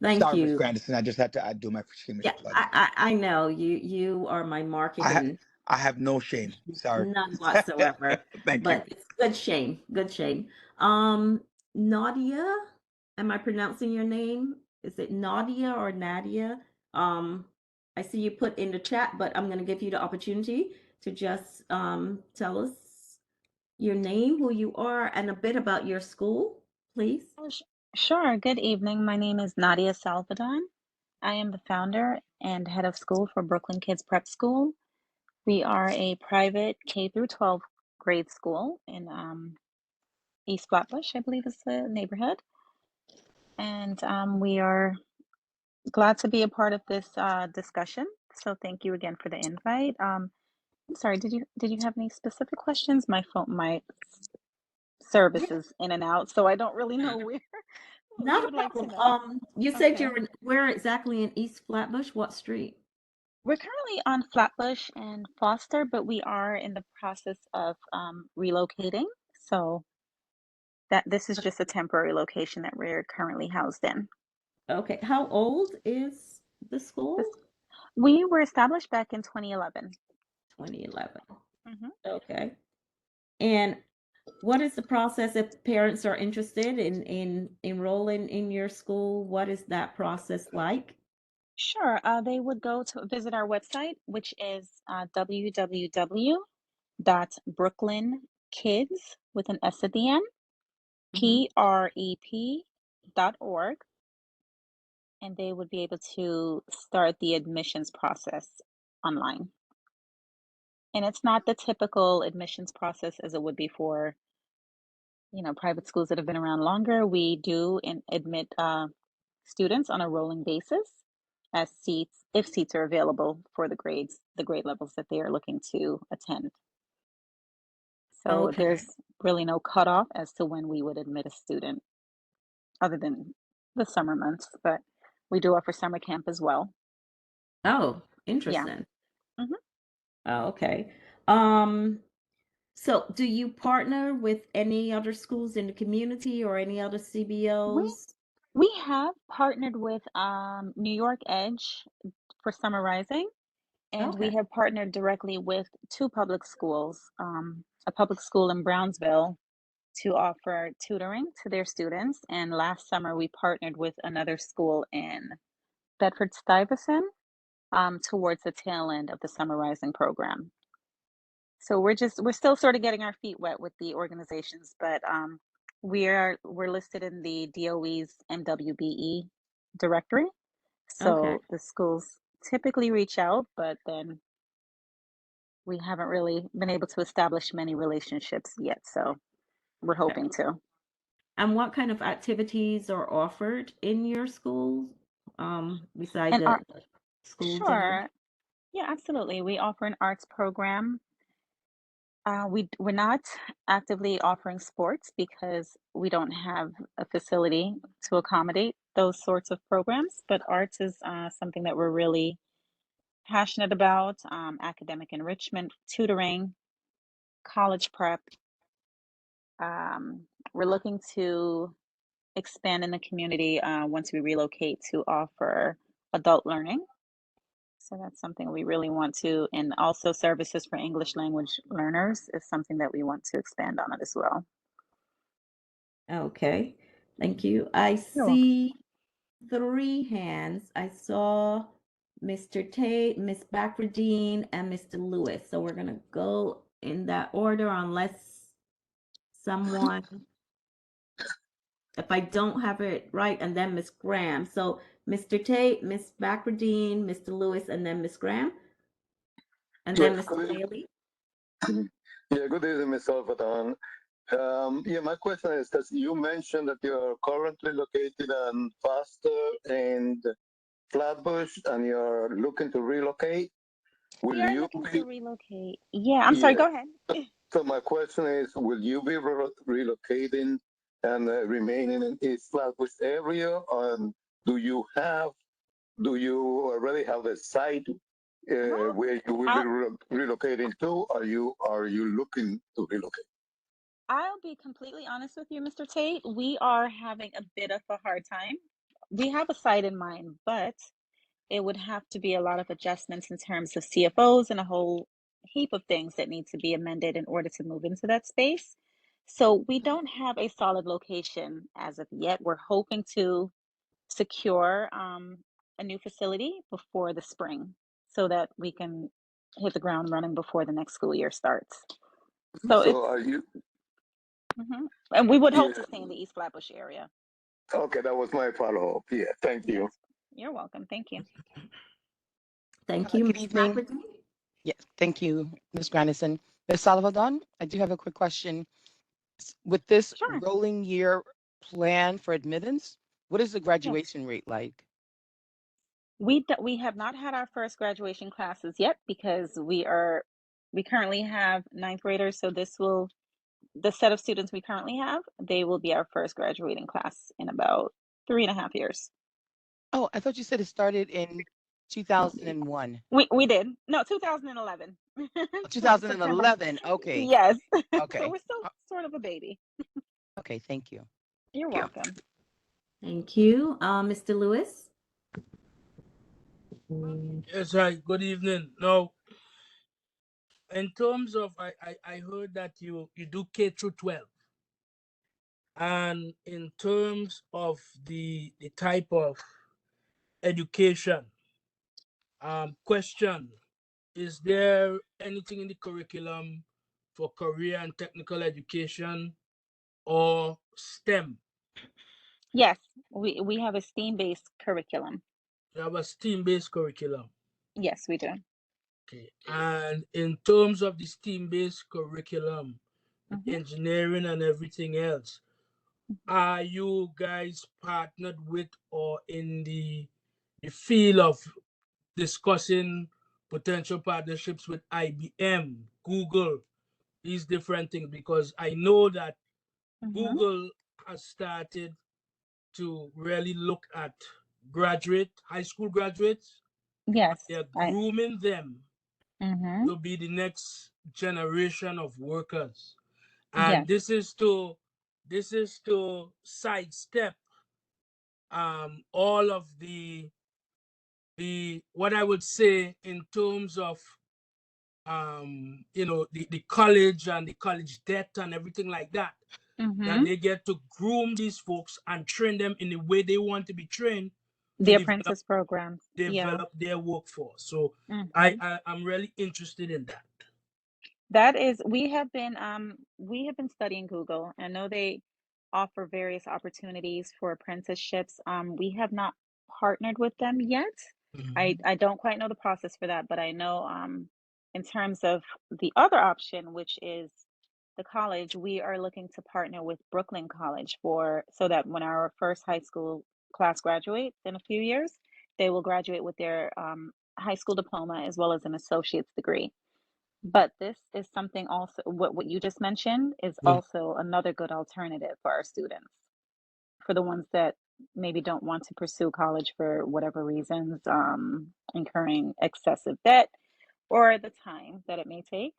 Thank Sorry, Ms. you. Grandison, I just had to do my shameless Yeah, plug. I know you are my marketing. I have no shame. Sorry. None whatsoever. Thank but you. it's good shame. Good shame. Nadia, am I pronouncing your name? Is it Nadia or Nadia? I see you put in the chat, but I'm gonna give you the opportunity to just tell us your name, who you are, and a bit about your school, please. Sure. Good evening. My name is Nadia Salvadon. I am the founder and head of school for Brooklyn Kids Prep School. We are a private K through 12 grade school in East Flatbush, I believe is the neighborhood. And we are glad to be a part of this discussion. So thank you again for the invite. I'm sorry, did you have any specific questions? My service Yeah, is in and out, so I don't really know where what you not a would like to problem. know. You said Okay. you're in, where exactly in East Flatbush? What street? We're currently on Flatbush and Foster, but we are in the process of relocating. So that this is just a temporary location that we're currently housed in. Okay. How old is the This, school? we were established back in 2011. 2011. Hmm. Okay. And what is the process if parents are interested in enrolling in your school? What is that process like? Sure. They would go to visit our website, which is www.brooklynkids with an S at the end, Mhm. PREP.org, and they would be able to start the admissions process online. And it's not the typical admissions process as it would be for, private schools that have been around longer. We do admit students on a rolling basis as seats, if seats are available for the grade levels that they are looking to attend. So Okay. there's really no cutoff as to when we would admit a student other than the summer months, but we do offer summer camp as well. Oh, Yeah. interesting. Hmm. Oh, okay. Um, so do you partner with any other schools in the community or any other We CBOs? we have partnered with New York Edge for Summer Rising, and we Okay. have partnered directly with two public schools, a public school in Brownsville to offer tutoring to their students. And last summer, we partnered with another school in Bedford Stuyvesant towards the tail end of the Summer Rising program. So we're still sort of getting our feet wet with the organizations, but we're listed in the DOE's MWBE directory. Okay. So the schools typically reach out, but then we haven't really been able to establish many relationships yet. So we're Okay. hoping to. And what kind of activities are offered in your schools, beside And our the school day? Sure, yeah, absolutely. We offer an arts program. We're not actively offering sports because we don't have a facility to accommodate those sorts of programs. But arts is something that we're really passionate about. Academic enrichment, tutoring, college prep. Um, we're looking to expand in the community once we relocate to offer adult learning. So that's something we really want to, and also services for English language learners is something that we want to expand on it as well. Okay. Thank you. I You're welcome. see three hands. I saw Mr. Tate, Miss Backradine, and Mr. Lewis. So we're gonna go in that order unless someone, if I don't have it right, and then Miss Graham. So Mr. Tate, Miss Backradine, Mr. Lewis, and then Miss Graham, and then Yes, Mr. good Bailey. Yeah, good evening, Ms. Salvador. Yeah, my question is, because you mentioned that you're currently located in Foster and Flatbush, and you're looking to relocate. Will We are you looking to be? relocate. Yeah, I'm sorry, Yeah. go ahead. So my question is, will you be relocating and remaining in East Flatbush area, and do you already have a site Well, where you will be I'll relocating to? Are you looking to relocate? I'll be completely honest with you, Mr. Tate. We are having a bit of a hard time. We have a site in mind, but it would have to be a lot of adjustments in terms of CFOs and a whole heap of things that need to be amended in order to move into that space. So we don't have a solid location as of yet. We're hoping to secure a new facility before the spring so that we can hit the ground running before the next school year starts. So So it's, are you? and we would hope Yeah. to stay in the East Flatbush area. Okay, that was my follow-up. Yeah, thank you. Yes, you're welcome. Thank you. Thank you, Good Miss evening. Backradine. Yes, thank you, Ms. Grandison. Ms. Salvador, I do have a quick question. With this Sure. rolling year plan for admittance, what is the Yes. graduation rate like? We have not had our first graduation classes yet because we are We currently have ninth graders, so the set of students we currently have, they will be our first graduating class in about 3.5 years. Oh, I thought you said it started in 2001. We did. No, 2011. Oh, September. 2011. Okay. Yes. Okay. So we're still sort of a baby. Okay. Thank you. You're welcome. Thank you. Mr. Lewis? Yes, hi, good evening. Now, in terms of, I heard that you do K through 12. And in terms of the type of education, question, is there anything in the curriculum for career and technical education or STEM? Yes, we have a STEAM-based curriculum. You have a STEAM-based curriculum. Yes, we do. Okay. And in terms of the STEAM-based curriculum, with engineering and everything else, are you guys partnered with or in the field of discussing potential partnerships with IBM, Google, these different things? Because I know that Google has started to really look at high school graduates. Yes. They're grooming them Mm-hmm. to be the next generation of workers. And Yes. this is to sidestep all of the what I would say in terms of the college and the college debt and everything like that. That they get to groom these folks and train them in the way they want to be trained The to apprentice programs. develop their workforce. So Mhm. I'm really interested in that. That is, we have been studying Google. I know they offer various opportunities for apprenticeships. We have not partnered with them yet. I don't quite know the process for that, but I know in terms of the other option, which is the college, we are looking to partner with Brooklyn College so that when our first high school class graduates in a few years, they will graduate with their high school diploma as well as an associate's degree. But this is something also, what you just mentioned is Yeah. also another good alternative for our students, for the ones that maybe don't want to pursue college for whatever reasons, incurring excessive debt or the time that it may take.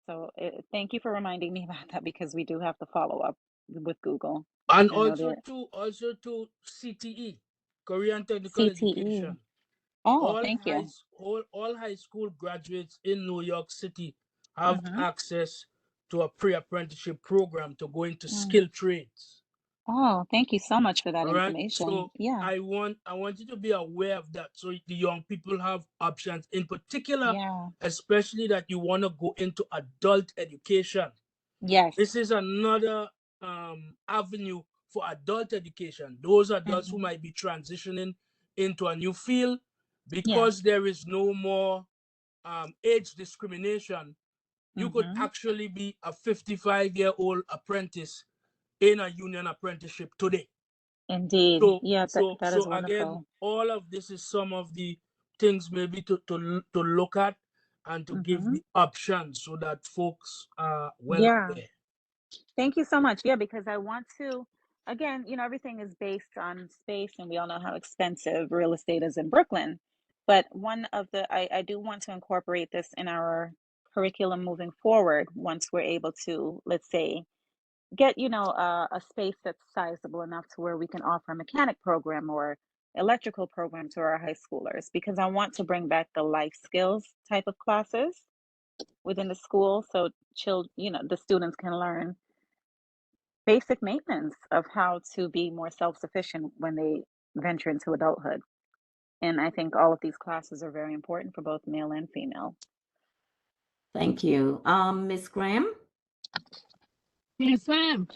So thank you for reminding me about that, because we do have to follow up with Google. And I know also that to CTE, Korean Technical CTE. Education. Oh, thank you. All high school graduates in New York City have Mhm. access to a pre-apprenticeship program to go into Mm. skilled trades. Oh, thank you so much for that All right. information. So Yeah. I want you to be aware of that, so the young people have options. In particular, Yeah. especially that you want to go into adult education. Yes. This is another avenue for adult education. Those adults who Mhm. might be transitioning into a new field, Yeah. because there is no more age discrimination. You could Mhm. actually be a 55-year-old apprentice in a union apprenticeship today. Indeed. So, Yeah, so, that is so again, wonderful. all of this is some of the things maybe to look at and to give Mhm. the options so that folks are well Yeah. aware. Thank you so much. Yeah, because I want to, again, everything is based on space, and we all know how expensive real estate is in Brooklyn. But I do want to incorporate this in our curriculum moving forward once we're able to, let's say, get, a space that's sizable enough to where we can offer a mechanic program or electrical program to our high schoolers, because I want to bring back the life skills type of classes within the school, so the students can learn basic maintenance of how to be more self-sufficient when they venture into adulthood. And I think all of these classes are very important for both male and female. Thank you. Ms. Graham? Yes, ma'am.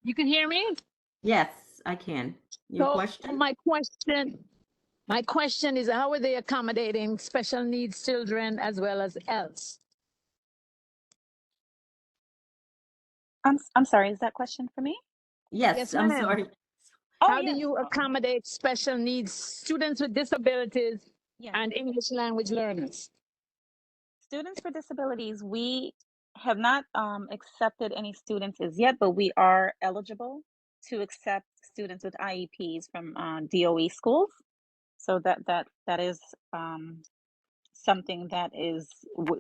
You can hear me? Yes, I can. Your So question? my question is, how are they accommodating special needs children as well as else? I'm sorry, is that question for me? Yes, Yes, I'm ma'am. sorry. Oh, How do yes. you accommodate special needs students with disabilities Yeah. and English language learners? Students with disabilities, we have not accepted any students as yet, but we are eligible to accept students with IEPs from DOE schools. So that is something that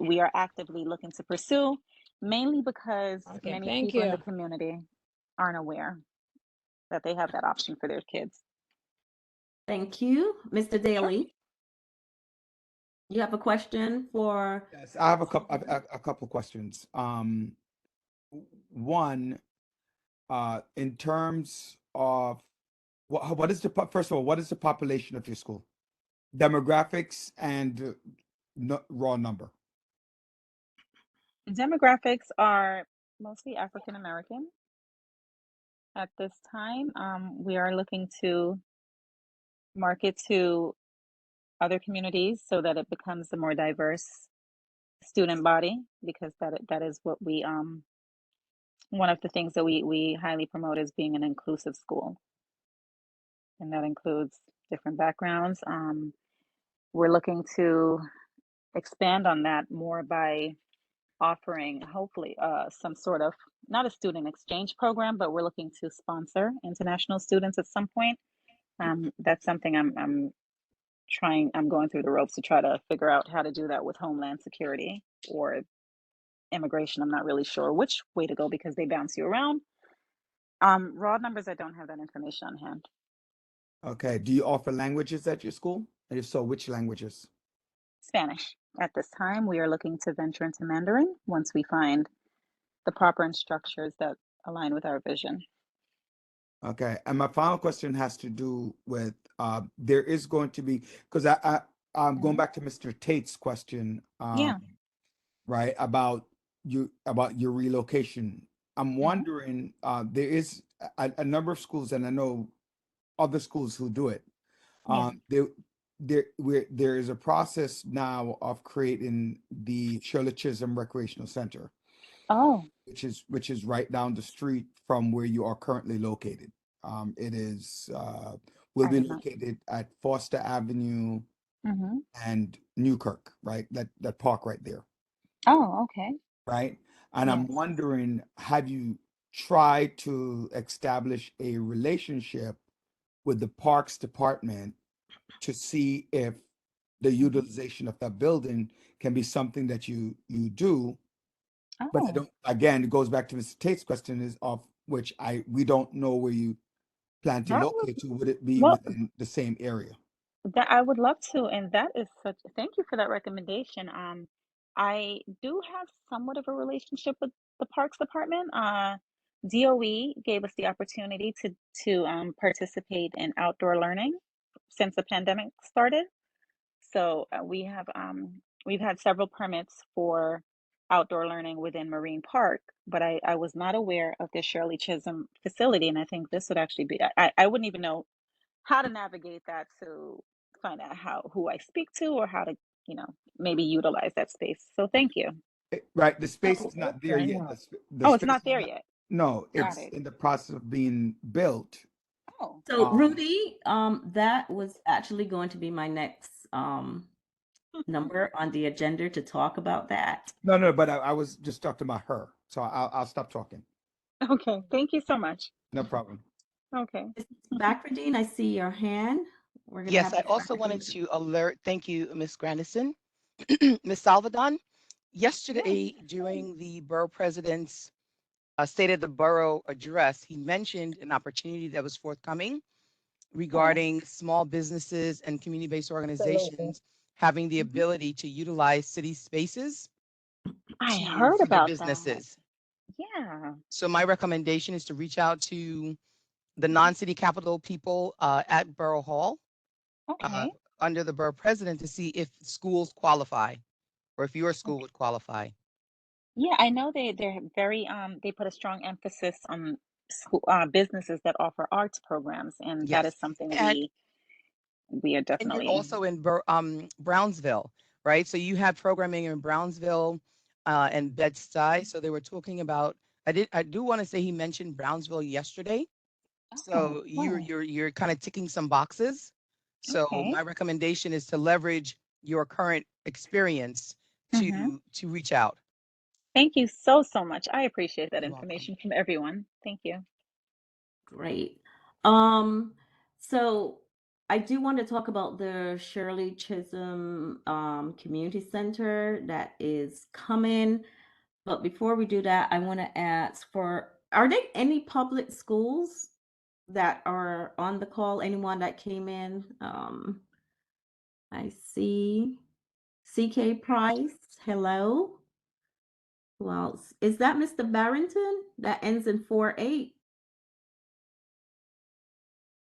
we are actively looking to pursue, mainly because Okay, many thank people in the you. community aren't aware that they have that option for their kids. Thank you. Mr. Daly, you have a question for? Yes, I have a couple questions. One, in terms of what is first of all, what is the population of your school? Demographics and raw number. Demographics are mostly African American at this time. We are looking to market to other communities so that it becomes a more diverse student body, because that is what we one of the things that we highly promote is being an inclusive school, and that includes different backgrounds. We're looking to expand on that more by offering, hopefully, some sort of, not a student exchange program, but we're looking to sponsor international students at some point. That's something I'm going through the ropes to try to figure out how to do that with Homeland Security or immigration. I'm not really sure which way to go because they bounce you around. Raw numbers, I don't have that information on hand. Okay. Do you offer languages at your school? And if so, which languages? Spanish. At this time, we are looking to venture into Mandarin once we find the proper instructors that align with our vision. Okay. And my final question has to do with there is going to be, because I'm going back to Mr. Tate's question, Yeah. right, about your relocation. I'm wondering, there is a number of schools, and I know other schools who do it. Yeah. There is a process now of creating the Shirley Chisholm Recreational Center, Oh, which is right down the street from where you are currently located. It is will I be have not. located at Foster Avenue Mm-hmm. and Newkirk, right? That park right there, Oh, okay. right? And I'm Yes. wondering, have you tried to establish a relationship with the Parks Department to see if the utilization of that building can be something that you do? But I Oh, don't, again, it goes back to Mr. Tate's question, is of which we don't know where you plan to that was, locate to. Would it be well, within the same area? that I would love to, and that is such, thank you for that recommendation. I do have somewhat of a relationship with the Parks Department. DOE gave us the opportunity to participate in outdoor learning since the pandemic started. So we've had several permits for outdoor learning within Marine Park, but I was not aware of the Shirley Chisholm facility, and I think this would actually be, I wouldn't even know how to navigate that to find out who I speak to or how to, maybe utilize that space. So thank you. Right, the space Oh, is not there yet. The oh, it's space not is there not, yet. no, Got it's it. in the process of being built. Oh, So Um, Rudy, that was actually going to be my next number on the agenda to talk about that. no, but I was just talking about her, so I'll stop talking. okay. Thank you so much. No problem. Okay. Bacradine, I see your hand. We're gonna Yes, have I also wanted to alert, thank you, Ms. Grandison. Ms. Salvadon, yesterday during the borough president's State of the Borough address, he mentioned an opportunity that was forthcoming regarding small businesses and community-based organizations having the ability to utilize city spaces I for heard their about that. businesses. Yeah. So my recommendation is to reach out to the non-city capital people at Borough Hall Okay. under the borough president to see if schools qualify or if your school would qualify. Yeah, I know they're very they put a strong emphasis on school businesses that offer arts programs, and that Yes. is something And we are you're definitely. also in Brownsville, right? So you have programming in Brownsville and Bed-Stuy. So they were talking about. I do want to say he mentioned Brownsville yesterday. So you're kind of ticking some boxes. So Okay. my recommendation is to leverage your current experience Mm-hmm. to reach out. Thank you so, so much. I appreciate that You're welcome. information from everyone. Thank you. Great. So I do want to talk about the Shirley Chisholm Community Center that is coming. But before we do that, I want to ask are there any public schools that are on the call? Anyone that came in? I see CK Price. Hello. Who else? Is that Mr. Barrington? That ends in 48.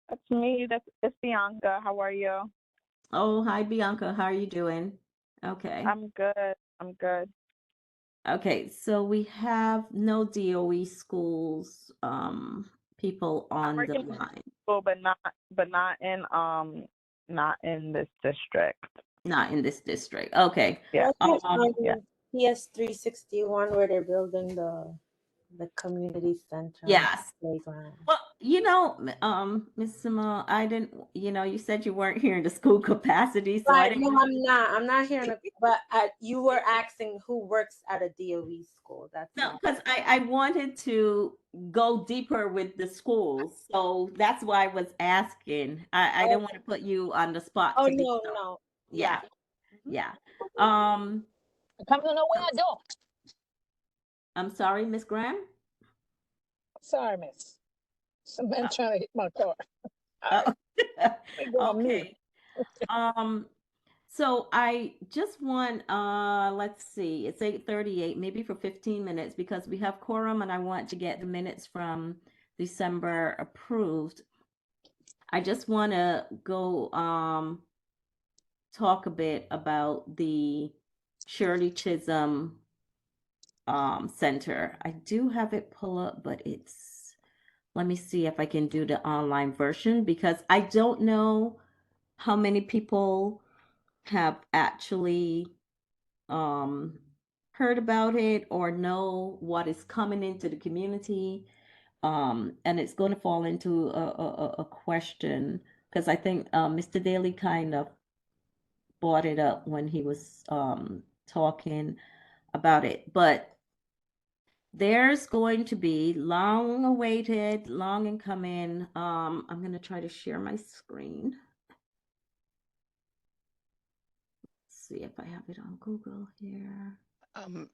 That's me. It's Bianca. How are you? Oh, hi, Bianca. How are you doing? Okay. I'm good. I'm good. Okay, so we have no DOE schools people I on work the in line. school, but not in this district. Not in this district. Okay. Yeah. That's on Yeah. PS 361 where they're building the community center Yes. playground. Well, Ms. Simone, I didn't, you said you weren't here in the school capacity, so I Right, didn't. no, I'm not hearing but you were asking who works at a DOE school. That's No, all. because I wanted to go deeper with the schools, so that's why I was asking. I didn't want to put you on the spot Oh to be no. yeah, Yeah. yeah. Come to know where I do. I'm sorry, Miss Graham. Sorry, miss. Some man trying to hit my car. Oh, We go on mute. okay. So I just want, let's see, it's 8:38, maybe for 15 minutes because we have quorum and I want to get the minutes from December approved. I just want to go talk a bit about the Shirley Chisholm Center. I do have it pull up, but let me see if I can do the online version because I don't know how many people have actually heard about it or know what is coming into the community. And it's going to fall into a question because I think Mr. Daly kind of brought it up when he was talking about it. But there's going to be long awaited, long in coming. I'm going to try to share my screen. Let's see if I have it on Google here.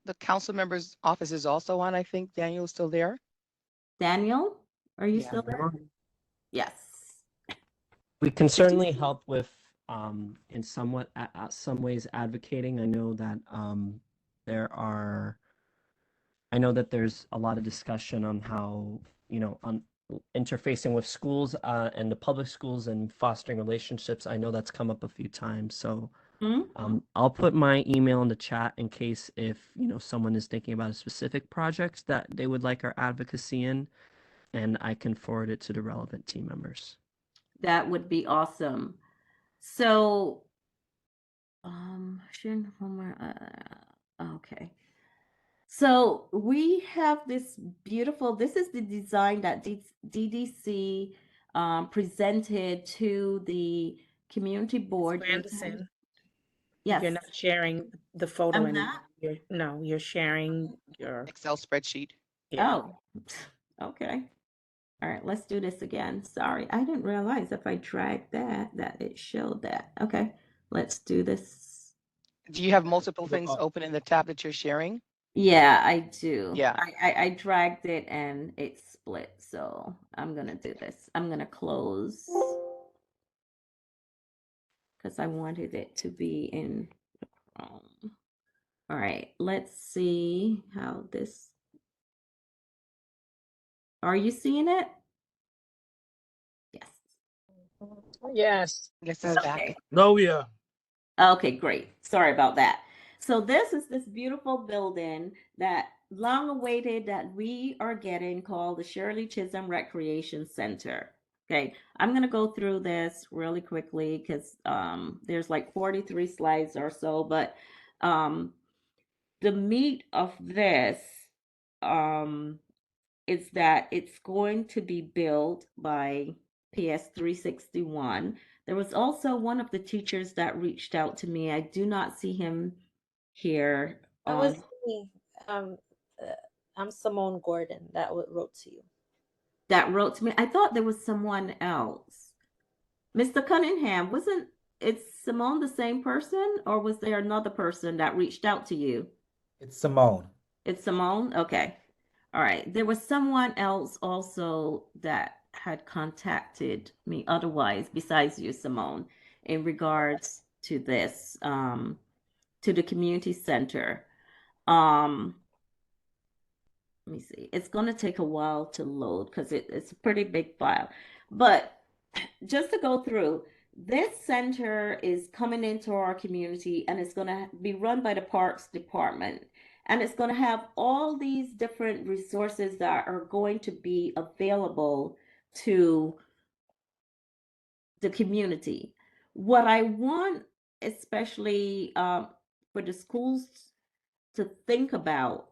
The council member's office is also on. I think Daniel's still there. Daniel, are you Yeah. still there? Yes. We can certainly help with in somewhat some ways advocating. I know that there's a lot of discussion on how, on interfacing with schools and the public schools and fostering relationships. I know that's come up a few times. So I'll put my email in the chat in case if, someone is thinking about a specific project that they would like our advocacy in, and I can forward it to the relevant team members. That would be awesome. So, okay. So we have this this is the design that DDC presented to the community board. Grandison, Yes. you're not sharing the photo I'm anymore. You're sharing your Excel spreadsheet. Yeah. Oh, okay. All right, let's do this again. Sorry, I didn't realize if I dragged that it showed that. Okay, let's do this. Do you have multiple things open in the tab that you're sharing? Yeah, I do. Yeah. I dragged it and it split. So I'm gonna do this. I'm gonna close because I wanted it to be in Chrome. All right, let's see how this. Are you seeing it? Yes. Yes. Yes, it's back. Okay. No, we are. Okay, great. Sorry about that. So this is this beautiful building that long awaited that we are getting called the Shirley Chisholm Recreation Center. Okay, I'm gonna go through this really quickly because there's like 43 slides or so, but the meat of this is that it's going to be built by PS 361. There was also one of the teachers that reached out to me. I do not see him here That was on me. Uh, I'm Simone Gordon. That wrote to you. that wrote to me. I thought there was someone else. Mr. Cunningham, wasn't it Simone the same person, or was there another person that reached out to you? It's Simone. It's Simone? Okay. All right. There was someone else also that had contacted me otherwise besides you, Simone, in regards to this, to the community center. Let me see. It's going to take a while to load because it's a pretty big file. But just to go through, this center is coming into our community and it's going to be run by the Parks Department. And it's going to have all these different resources that are going to be available to the community. What I want, especially for the schools to think about,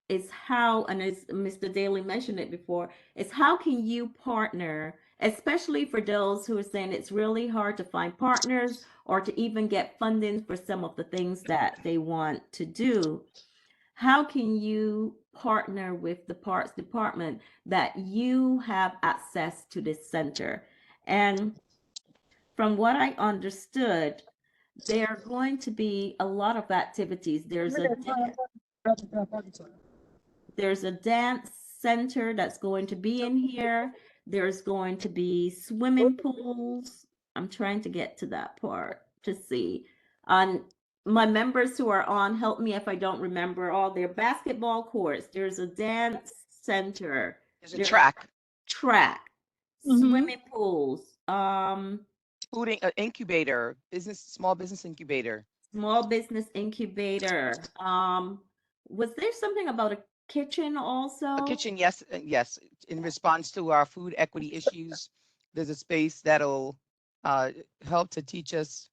is how, and as Mr. Daly mentioned it before, is how can you partner, especially for those who are saying it's really hard to find partners or to even get funding for some of the things that they want to do. How can you partner with the Parks Department that you have access to this center? And from what I understood, there are going to be a lot of activities. There's a dance center that's going to be in here. There's going to be swimming pools. I'm trying to get to that part to see. My members who are on, help me if I don't remember all their basketball courts. There's a dance center. There's a track. Swimming pools. Food incubator, small business incubator. Small business incubator. Was there something about a kitchen also? A kitchen, yes, yes. In response to our food equity issues, there's a space that'll help to teach us.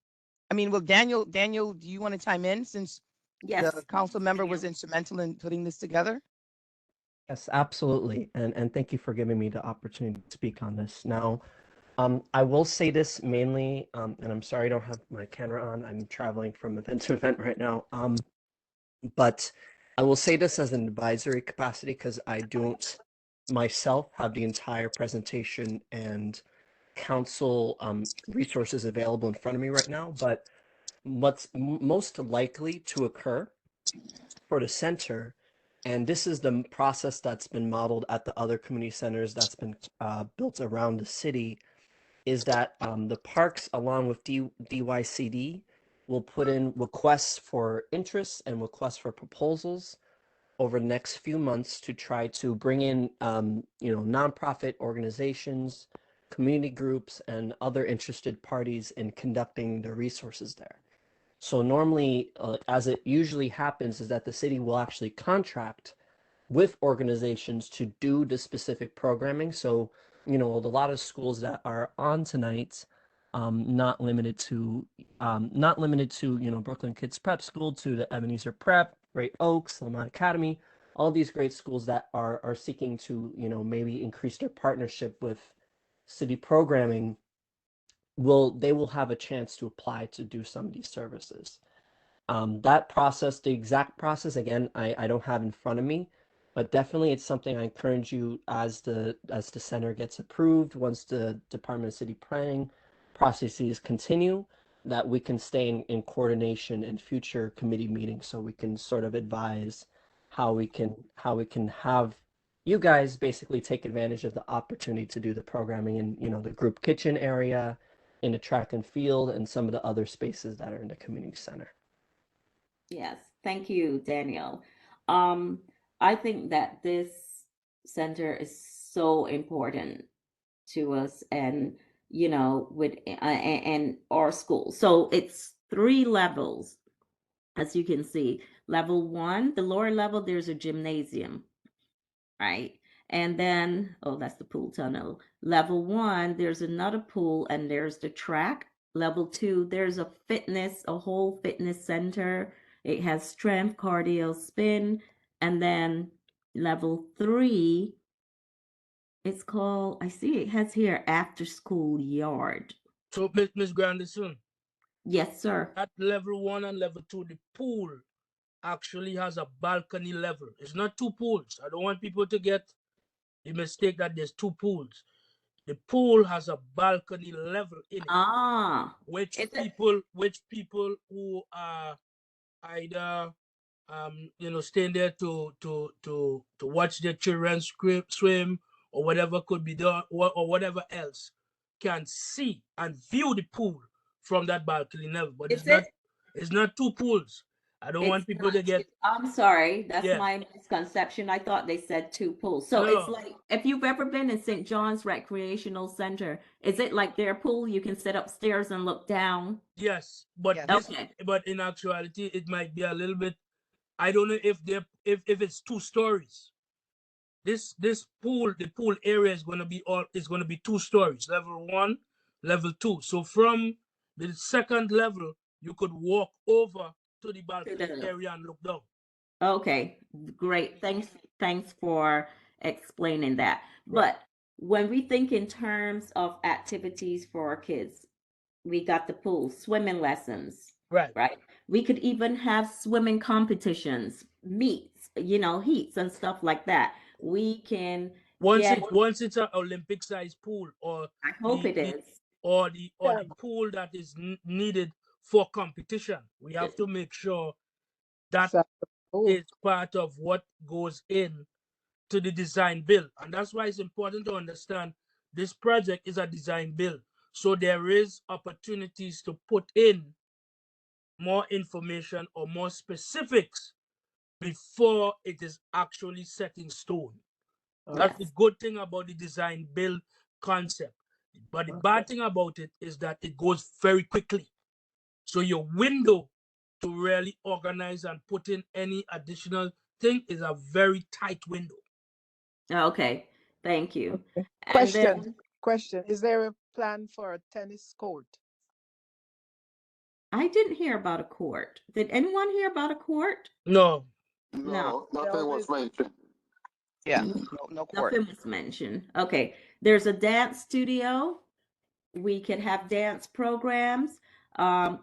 I mean, well, Daniel, do you want to chime in since the council member was instrumental in putting this together? Yes, absolutely. And thank you for giving me the opportunity to speak on this. Now, I will say this mainly, and I'm sorry I don't have my camera on. I'm traveling from event to event right now. But I will say this as an advisory capacity because I don't myself have the entire presentation and council resources available in front of me right now. But what's most likely to occur for the center, and this is the process that's been modeled at the other community centers that's been built around the city, is that the parks, along with DYCD, will put in requests for interest and requests for proposals over the next few months to try to bring in, nonprofit organizations, community groups, and other interested parties in conducting the resources there. So normally, as it usually happens, is that the city will actually contract with organizations to do the specific programming. So, a lot of schools that are on tonight, not limited to, Brooklyn Kids Prep School, to the Ebenezer Prep, Great Oaks, Lamont Academy, all these great schools that are seeking to, maybe increase their partnership with city programming, they will have a chance to apply to do some of these services. That process, the exact process, again, I don't have in front of me, but definitely it's something I encourage you as the center gets approved, once the Department of City Planning processes continue, that we can stay in coordination in future committee meetings so we can sort of advise how we can have you guys basically take advantage of the opportunity to do the programming in, the group kitchen area, in the track and field, and some of the other spaces that are in the community center. Yes, thank you, Daniel. I think that this center is so important to us, and with and our school. So it's 3 levels, as you can see. Level 1, the lower level, there's a gymnasium, right? And then, oh, that's the pool tunnel. Level 1, there's another pool, and there's the track. Level 2, there's a whole fitness center. It has strength, cardio, spin. And then level 3, it's called, I see it has here, after school yard. So, Miss Grandison. Yes, sir. At level 1 and level 2, the pool actually has a balcony level. It's not two pools. I don't want people to get the mistake that there's two pools. The pool has a balcony level in it, which people who are either staying there to watch their children swim or whatever could be done or whatever else can see and view the pool from that balcony level. But it's not two pools. I don't want people to get. I'm sorry, that's my misconception. I thought they said two pools. So it's like, if you've ever been in St. John's Recreational Center, is it like their pool? You can sit upstairs and look down? Yes, but but in actuality, it might be a little bit. I don't know if it's 2 stories. This pool, the pool area is going to be 2 stories, level 1, level 2. So from the second level, you could walk over to the balcony area and look down. Okay, great. Thanks for explaining that. But when we think in terms of activities for our kids, we got the pool, swimming lessons. Right. We could even have swimming competitions, meets, heats and stuff like that. We can once it's an Olympic size pool, or I hope it is, or the pool that is needed for competition. We have to make sure that is part of what goes in to the design build. And that's why it's important to understand this project is a design build. So there is opportunities to put in more information or more specifics before it is actually set in stone. That's the good thing about the design build concept. But the bad thing about it is that it goes very quickly. So your window to really organize and put in any additional thing is a very tight window. Okay, thank you. Question. Is there a plan for a tennis court? I didn't hear about a court. Did anyone hear about a court? No. No, nothing was mentioned. Yeah, no court. Nothing was mentioned. Okay, there's a dance studio. We could have dance programs.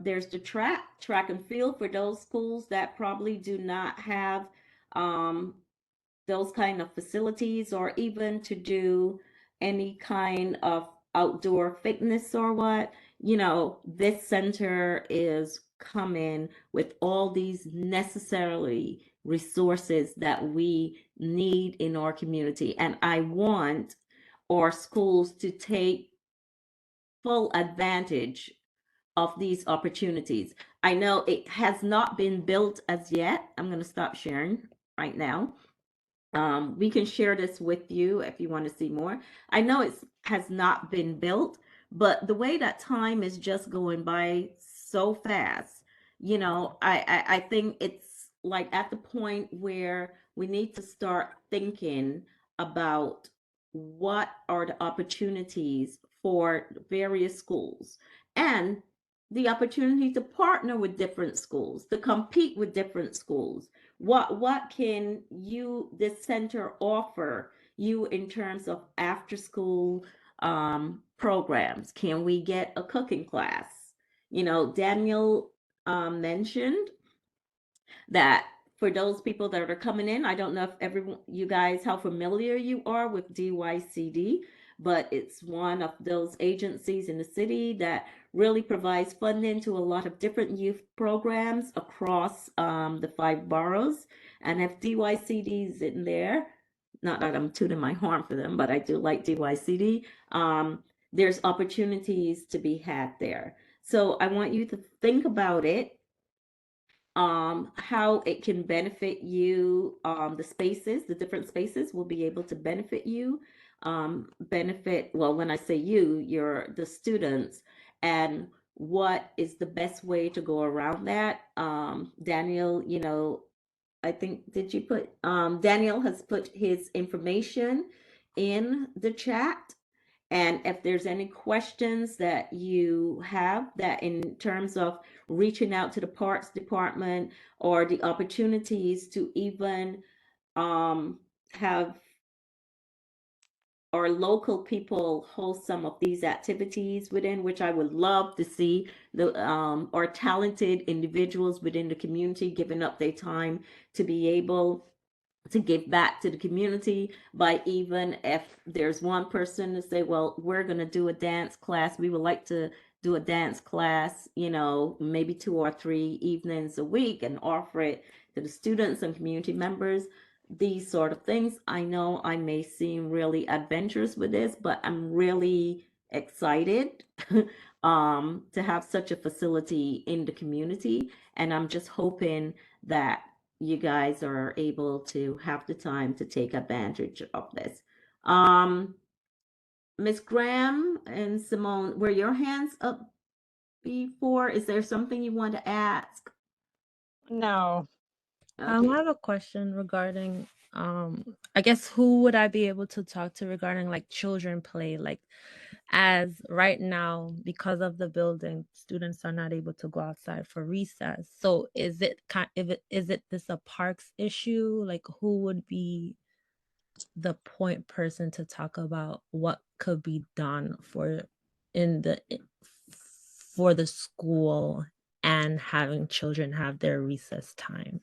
There's the track and field for those schools that probably do not have those kind of facilities, or even to do any kind of outdoor fitness or what. This center is coming with all these necessarily resources that we need in our community. And I want our schools to take full advantage of these opportunities. I know it has not been built as yet. I'm going to stop sharing right now. We can share this with you if you want to see more. I know it has not been built, but the way that time is just going by so fast, I think it's like at the point where we need to start thinking about what are the opportunities for various schools, and the opportunity to partner with different schools, to compete with different schools. What can this center offer you in terms of after school programs? Can we get a cooking class? Daniel mentioned that for those people that are coming in, I don't know if you guys, how familiar you are with DYCD, but it's one of those agencies in the city that really provides funding to a lot of different youth programs across the 5 boroughs. And if DYCD is in there, not that I'm tooting my horn for them, but I do like DYCD, there's opportunities to be had there. So I want you to think about it, how it can benefit you. The different spaces will be able to benefit you, when I say you, you're the students, and what is the best way to go around that. Daniel, I think, Daniel has put his information in the chat. And if there's any questions that you have, that in terms of reaching out to the parks department, or the opportunities to even have our local people host some of these activities within, which I would love to see our talented individuals within the community giving up their time to be able to give back to the community by, even if there's one person to say, well, we're going to do a dance class. We would like to do a dance class, maybe 2 or 3 evenings a week and offer it to the students and community members. These sort of things. I know I may seem really adventurous with this, but I'm really excited to have such a facility in the community. And I'm just hoping that you guys are able to have the time to take advantage of this. Ms. Graham and Simone, were your hands up before? Is there something you want to ask? No. Okay. I have a question regarding, I guess who would I be able to talk to regarding like children play? Like, as right now, because of the building, students are not able to go outside for recess. So is it this a parks issue? Like, who would be the point person to talk about what could be done for the school and having children have their recess time?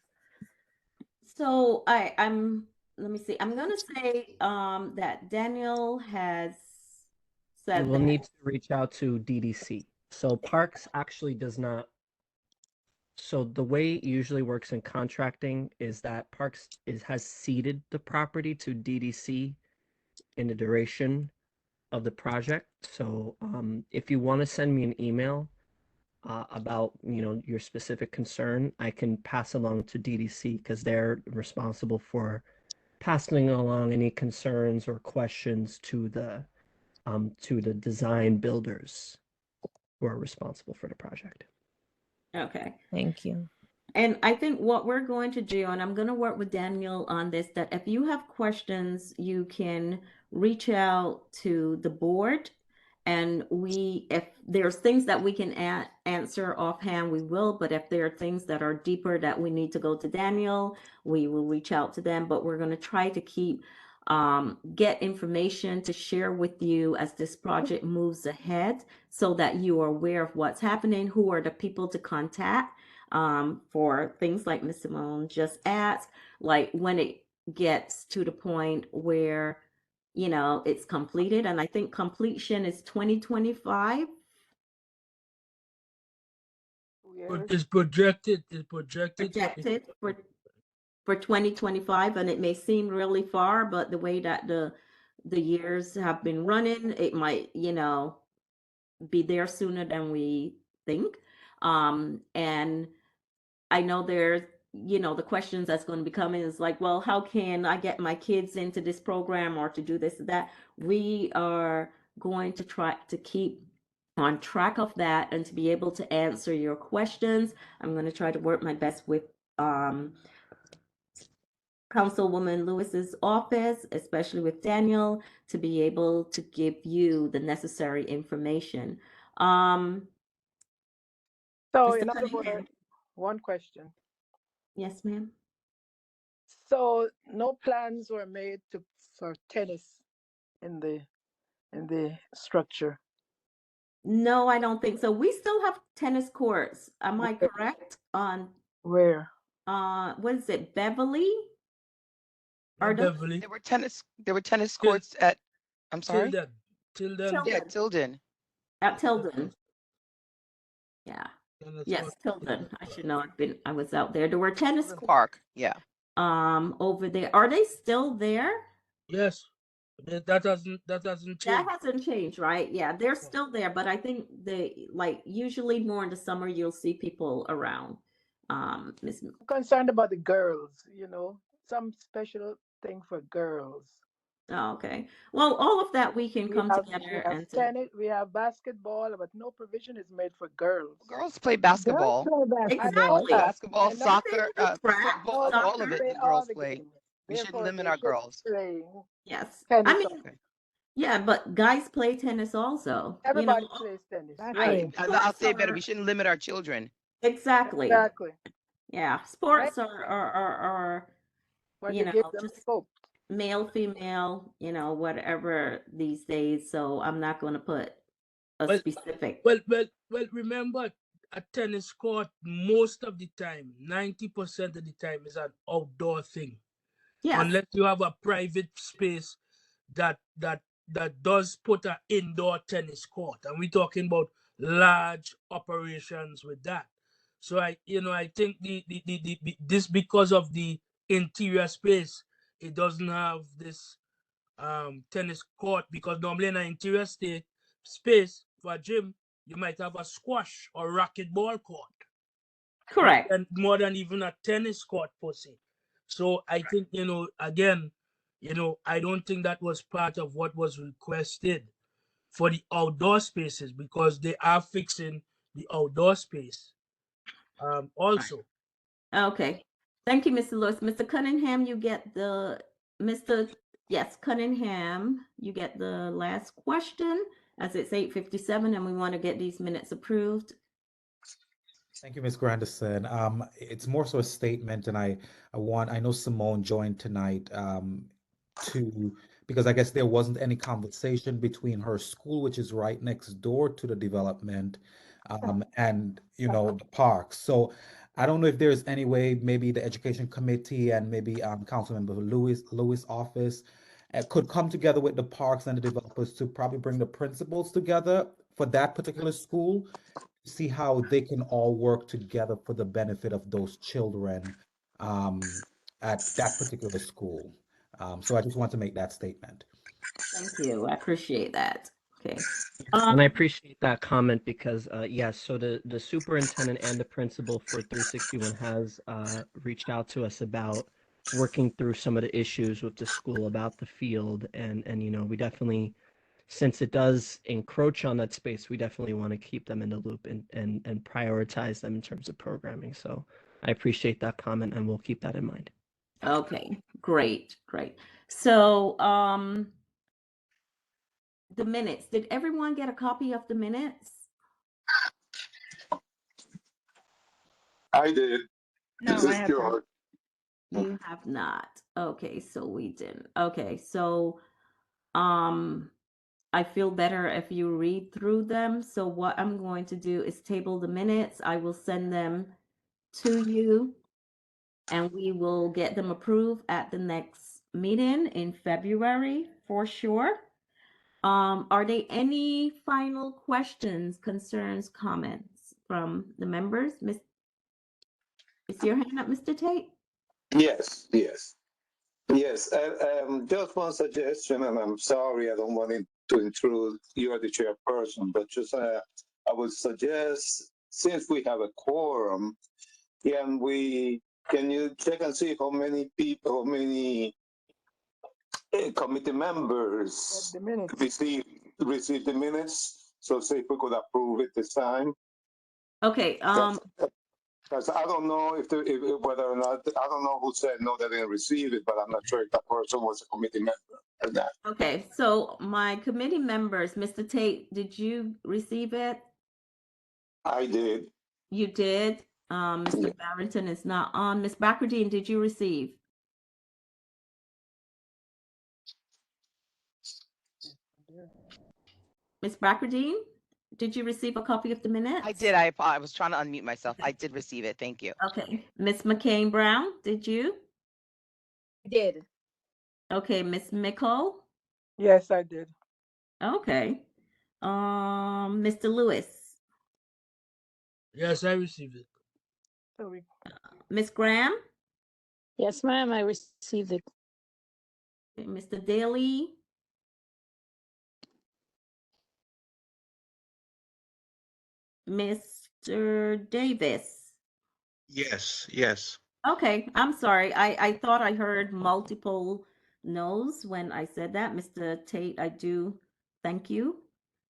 So let me see. I'm gonna say that Daniel has You said will that. need to reach out to DDC. So Parks actually does not. So the way it usually works in contracting is that Parks has ceded the property to DDC in the duration of the project. So if you want to send me an email about your specific concern, I can pass along to DDC because they're responsible for passing along any concerns or questions to the design builders who are responsible for the project. Okay. Thank you. And I think what we're going to do, and I'm going to work with Daniel on this, that if you have questions, you can reach out to the board. And if there's things that we can answer offhand, we will. But if there are things that are deeper that we need to go to Daniel, we will reach out to them. But we're going to try to get information to share with you as this project moves ahead so that you are aware of what's happening, who are the people to contact for things like Ms. Simone just asked, like when it gets to the point where it's completed. And I think completion is 2025. It's projected For 2025, and it may seem really far, but the way that the years have been running, it might be there sooner than we think. And I know there's the questions that's going to be coming is like, well, how can I get my kids into this program or to do this and that? We are going to try to keep on track of that and to be able to answer your questions. I'm going to try to work my best with Councilwoman Lewis's office, especially with Daniel, to be able to give you the necessary information. So Mr. in other Cunningham. words, one question. Yes, ma'am. So no plans were made for tennis in the structure. No, I don't think so. We still have tennis courts. Am I correct on where? What is it, Beverly? Beverly. There were tennis courts at, I'm sorry? Tilden. Yeah, Tilden. At Tilden. Yeah. Tennis Yes, court. Tilden. I should know. I was out there. There were tennis courts Park, yeah. over there. Are they still there? Yes. That hasn't changed. That hasn't changed, right? Yeah, they're still there, but I think usually more in the summer you'll see people around. Miss. I'm concerned about the girls, some special thing for girls. Oh, okay. Well, all of that we can come together and tennis, we have basketball, but no provision is made for girls. Girls play basketball. Exactly. Basketball, And soccer, track, football, all of it. play The all girls the play. games. We shouldn't Therefore, limit they our should girls. play Yes. tennis I mean, also. yeah, but guys play tennis also. Everybody plays tennis. Right. I'll say it better. We shouldn't limit our children. Exactly. Exactly. Yeah. Sports are But you give them just scope. male, female, whatever these days. So I'm not going to put a Well, specific. well. Remember, a tennis court most of the time, 90% of the time, is an outdoor thing. Yes. Unless you have a private space that does put an indoor tennis court, and we're talking about large operations with that. So I think this, because of the interior space, it doesn't have this tennis court, because normally in an interior space for a gym, you might have a squash or racquetball court. Correct. And more than even a tennis court per se. So I think, again, I don't think that was part of what was requested for the outdoor spaces, because they are fixing the outdoor space also. Okay. Thank you, Mr. Lewis. Mr. Cunningham, you get the Cunningham, you get the last question, as it's 8:57 and we want to get these minutes approved. Thank you, Ms. Grandison. It's more so a statement, and I know Simone joined tonight because I guess there wasn't any conversation between her school, which is right next door to the development, and the park. So I don't know if there's any way maybe the education committee and maybe Councilmember Lewis office could come together with the parks and the developers to probably bring the principals together for that particular school, see how they can all work together for the benefit of those children at that particular school. So I just want to make that statement. Thank you. I appreciate that. Okay. And I appreciate that comment because, yes, so the superintendent and the principal for 361 has reached out to us about working through some of the issues with the school about the field. And we definitely, since it does encroach on that space, we definitely want to keep them in the loop and prioritize them in terms of programming. So I appreciate that comment, and we'll keep that in mind. Okay, great. So, the minutes, did everyone get a copy of the minutes? I did. No, This is I have George. You have not. Okay, so we didn't. Okay, so I feel better if you read through them. So what I'm going to do is table the minutes. I will send them to you and we will get them approved at the next meeting in February for sure. Are there any final questions, concerns, comments from the members? Is your hand up, Mr. Tate? Yes. Just one suggestion, and I'm sorry, I don't want to intrude. You are the chairperson, but just I would suggest, since we have a quorum, can you check and see how many people, how many committee members receive the minutes? So see if we could approve it this time. Okay. Because I don't know whether or not, I don't know who said no, they didn't receive it, but I'm not sure if that person was a committee member or not. Okay, so my committee members, Mr. Tate, did you receive it? I did. You did. Mr. Barrington is not on. Ms. Bakradine, did you receive? Ms. Bakradine, did you receive a copy of the minutes? I did. I was trying to unmute myself. I did receive it. Thank you. Okay. Ms. McCain Brown, did you? I did. Okay, Ms. Mickle? Yes, I did. Okay. Mr. Lewis? Yes, I received it. Ms. Graham? Yes, ma'am, I received it. Okay, Mr. Daly? Mr. Davis? Yes. Okay, I'm sorry. I thought I heard multiple no's when I said that. Mr. Tate, I do thank you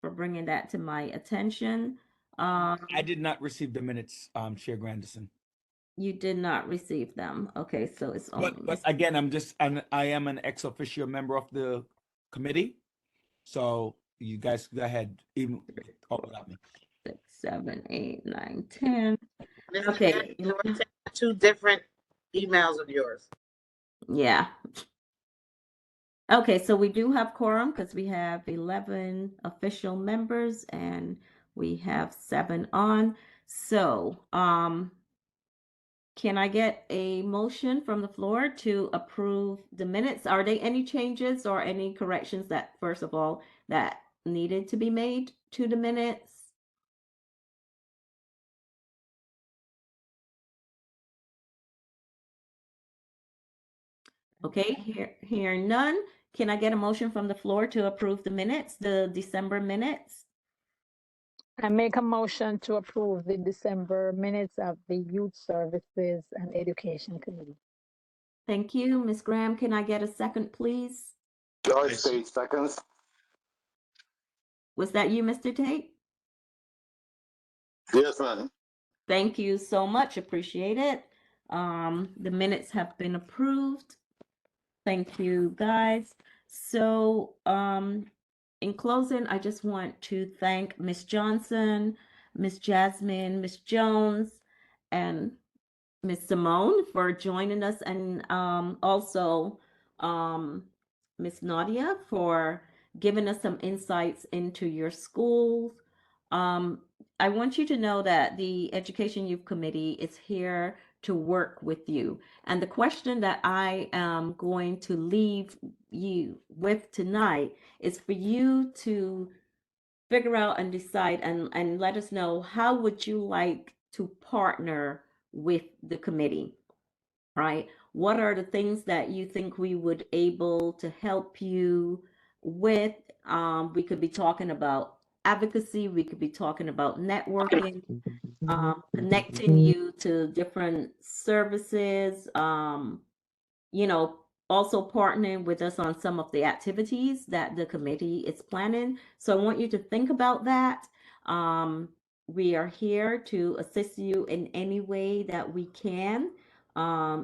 for bringing that to my attention. I did not receive the minutes, Chair Grandison. You did not receive them. Okay, so it's only But again, I am an ex officio member of the committee, so you guys go ahead, even talk without me. 6, 7, 8, 9, 10. Mr. Okay. Chair, you were sent two different emails of yours. Yeah. Okay, so we do have quorum because we have 11 official members and we have 7 on. So, can I get a motion from the floor to approve the minutes? Are there any changes or any corrections that, first of all, that needed to be made to the minutes? Okay, hearing none. Can I get a motion from the floor to approve the minutes, the December minutes? I make a motion to approve the December minutes of the Youth Services and Education Committee. Thank you. Ms. Graham, can I get a second, please? Joyce Tate, seconds. Was that you, Mr. Tate? Yes, ma'am. Thank you so much. Appreciate it. The minutes have been approved. Thank you, guys. So, in closing, I just want to thank Ms. Johnson, Ms. Jasmine, Ms. Jones, and Ms. Simone for joining us, and also Ms. Nadia for giving us some insights into your schools. I want you to know that the Education Youth Committee is here to work with you. And the question that I am going to leave you with tonight is for you to figure out and decide and let us know, how would you like to partner with the committee, right? What are the things that you think we would able to help you with? We could be talking about advocacy, we could be talking about networking, connecting you to different services, you know, also partnering with us on some of the activities that the committee is planning. So I want you to think about that. We are here to assist you in any way that we can,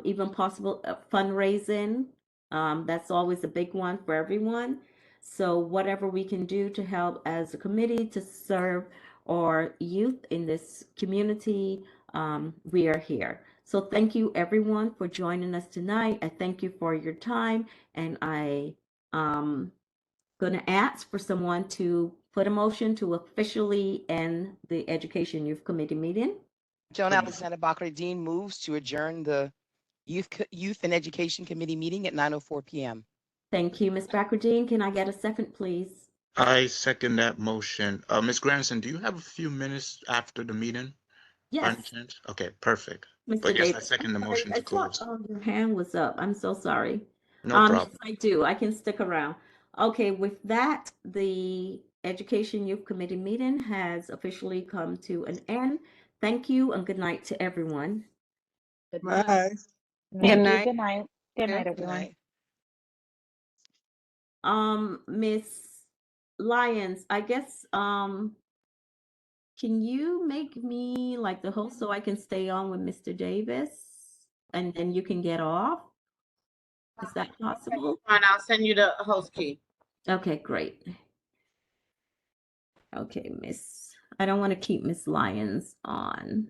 even possible fundraising. That's always a big one for everyone. So whatever we can do to help as a committee to serve our youth in this community, we are here. So thank you everyone for joining us tonight. I thank you for your time, and I going to ask for someone to put a motion to officially end the Education Youth Committee meeting. Joan Alexander Bakri Dean moves to adjourn the Youth and Education Committee meeting at 9:04 p.m. Thank you, Ms. Bakradine. Can I get a second, please? I second that motion. Ms. Granson, do you have a few minutes after the meeting? By any Yes, chance? Okay, perfect. Mr. But yes, I Davis. second the I'm sorry, motion I to thought close. your hand was up. I'm so sorry. No Yes, problem. I do. I can stick around. Okay, with that, the Education Youth Committee meeting has officially come to an end. Thank you and good night to everyone. Good Bye. night. Thank you. night. Good night. Good night, Good everyone. night. Miss Lyons, I guess, can you make me like the host so I can stay on with Mr. Davis and then you can get off? Is that possible? Fine, I'll send you the host key. Okay, great. Okay, I don't want to keep Miss Lyons on.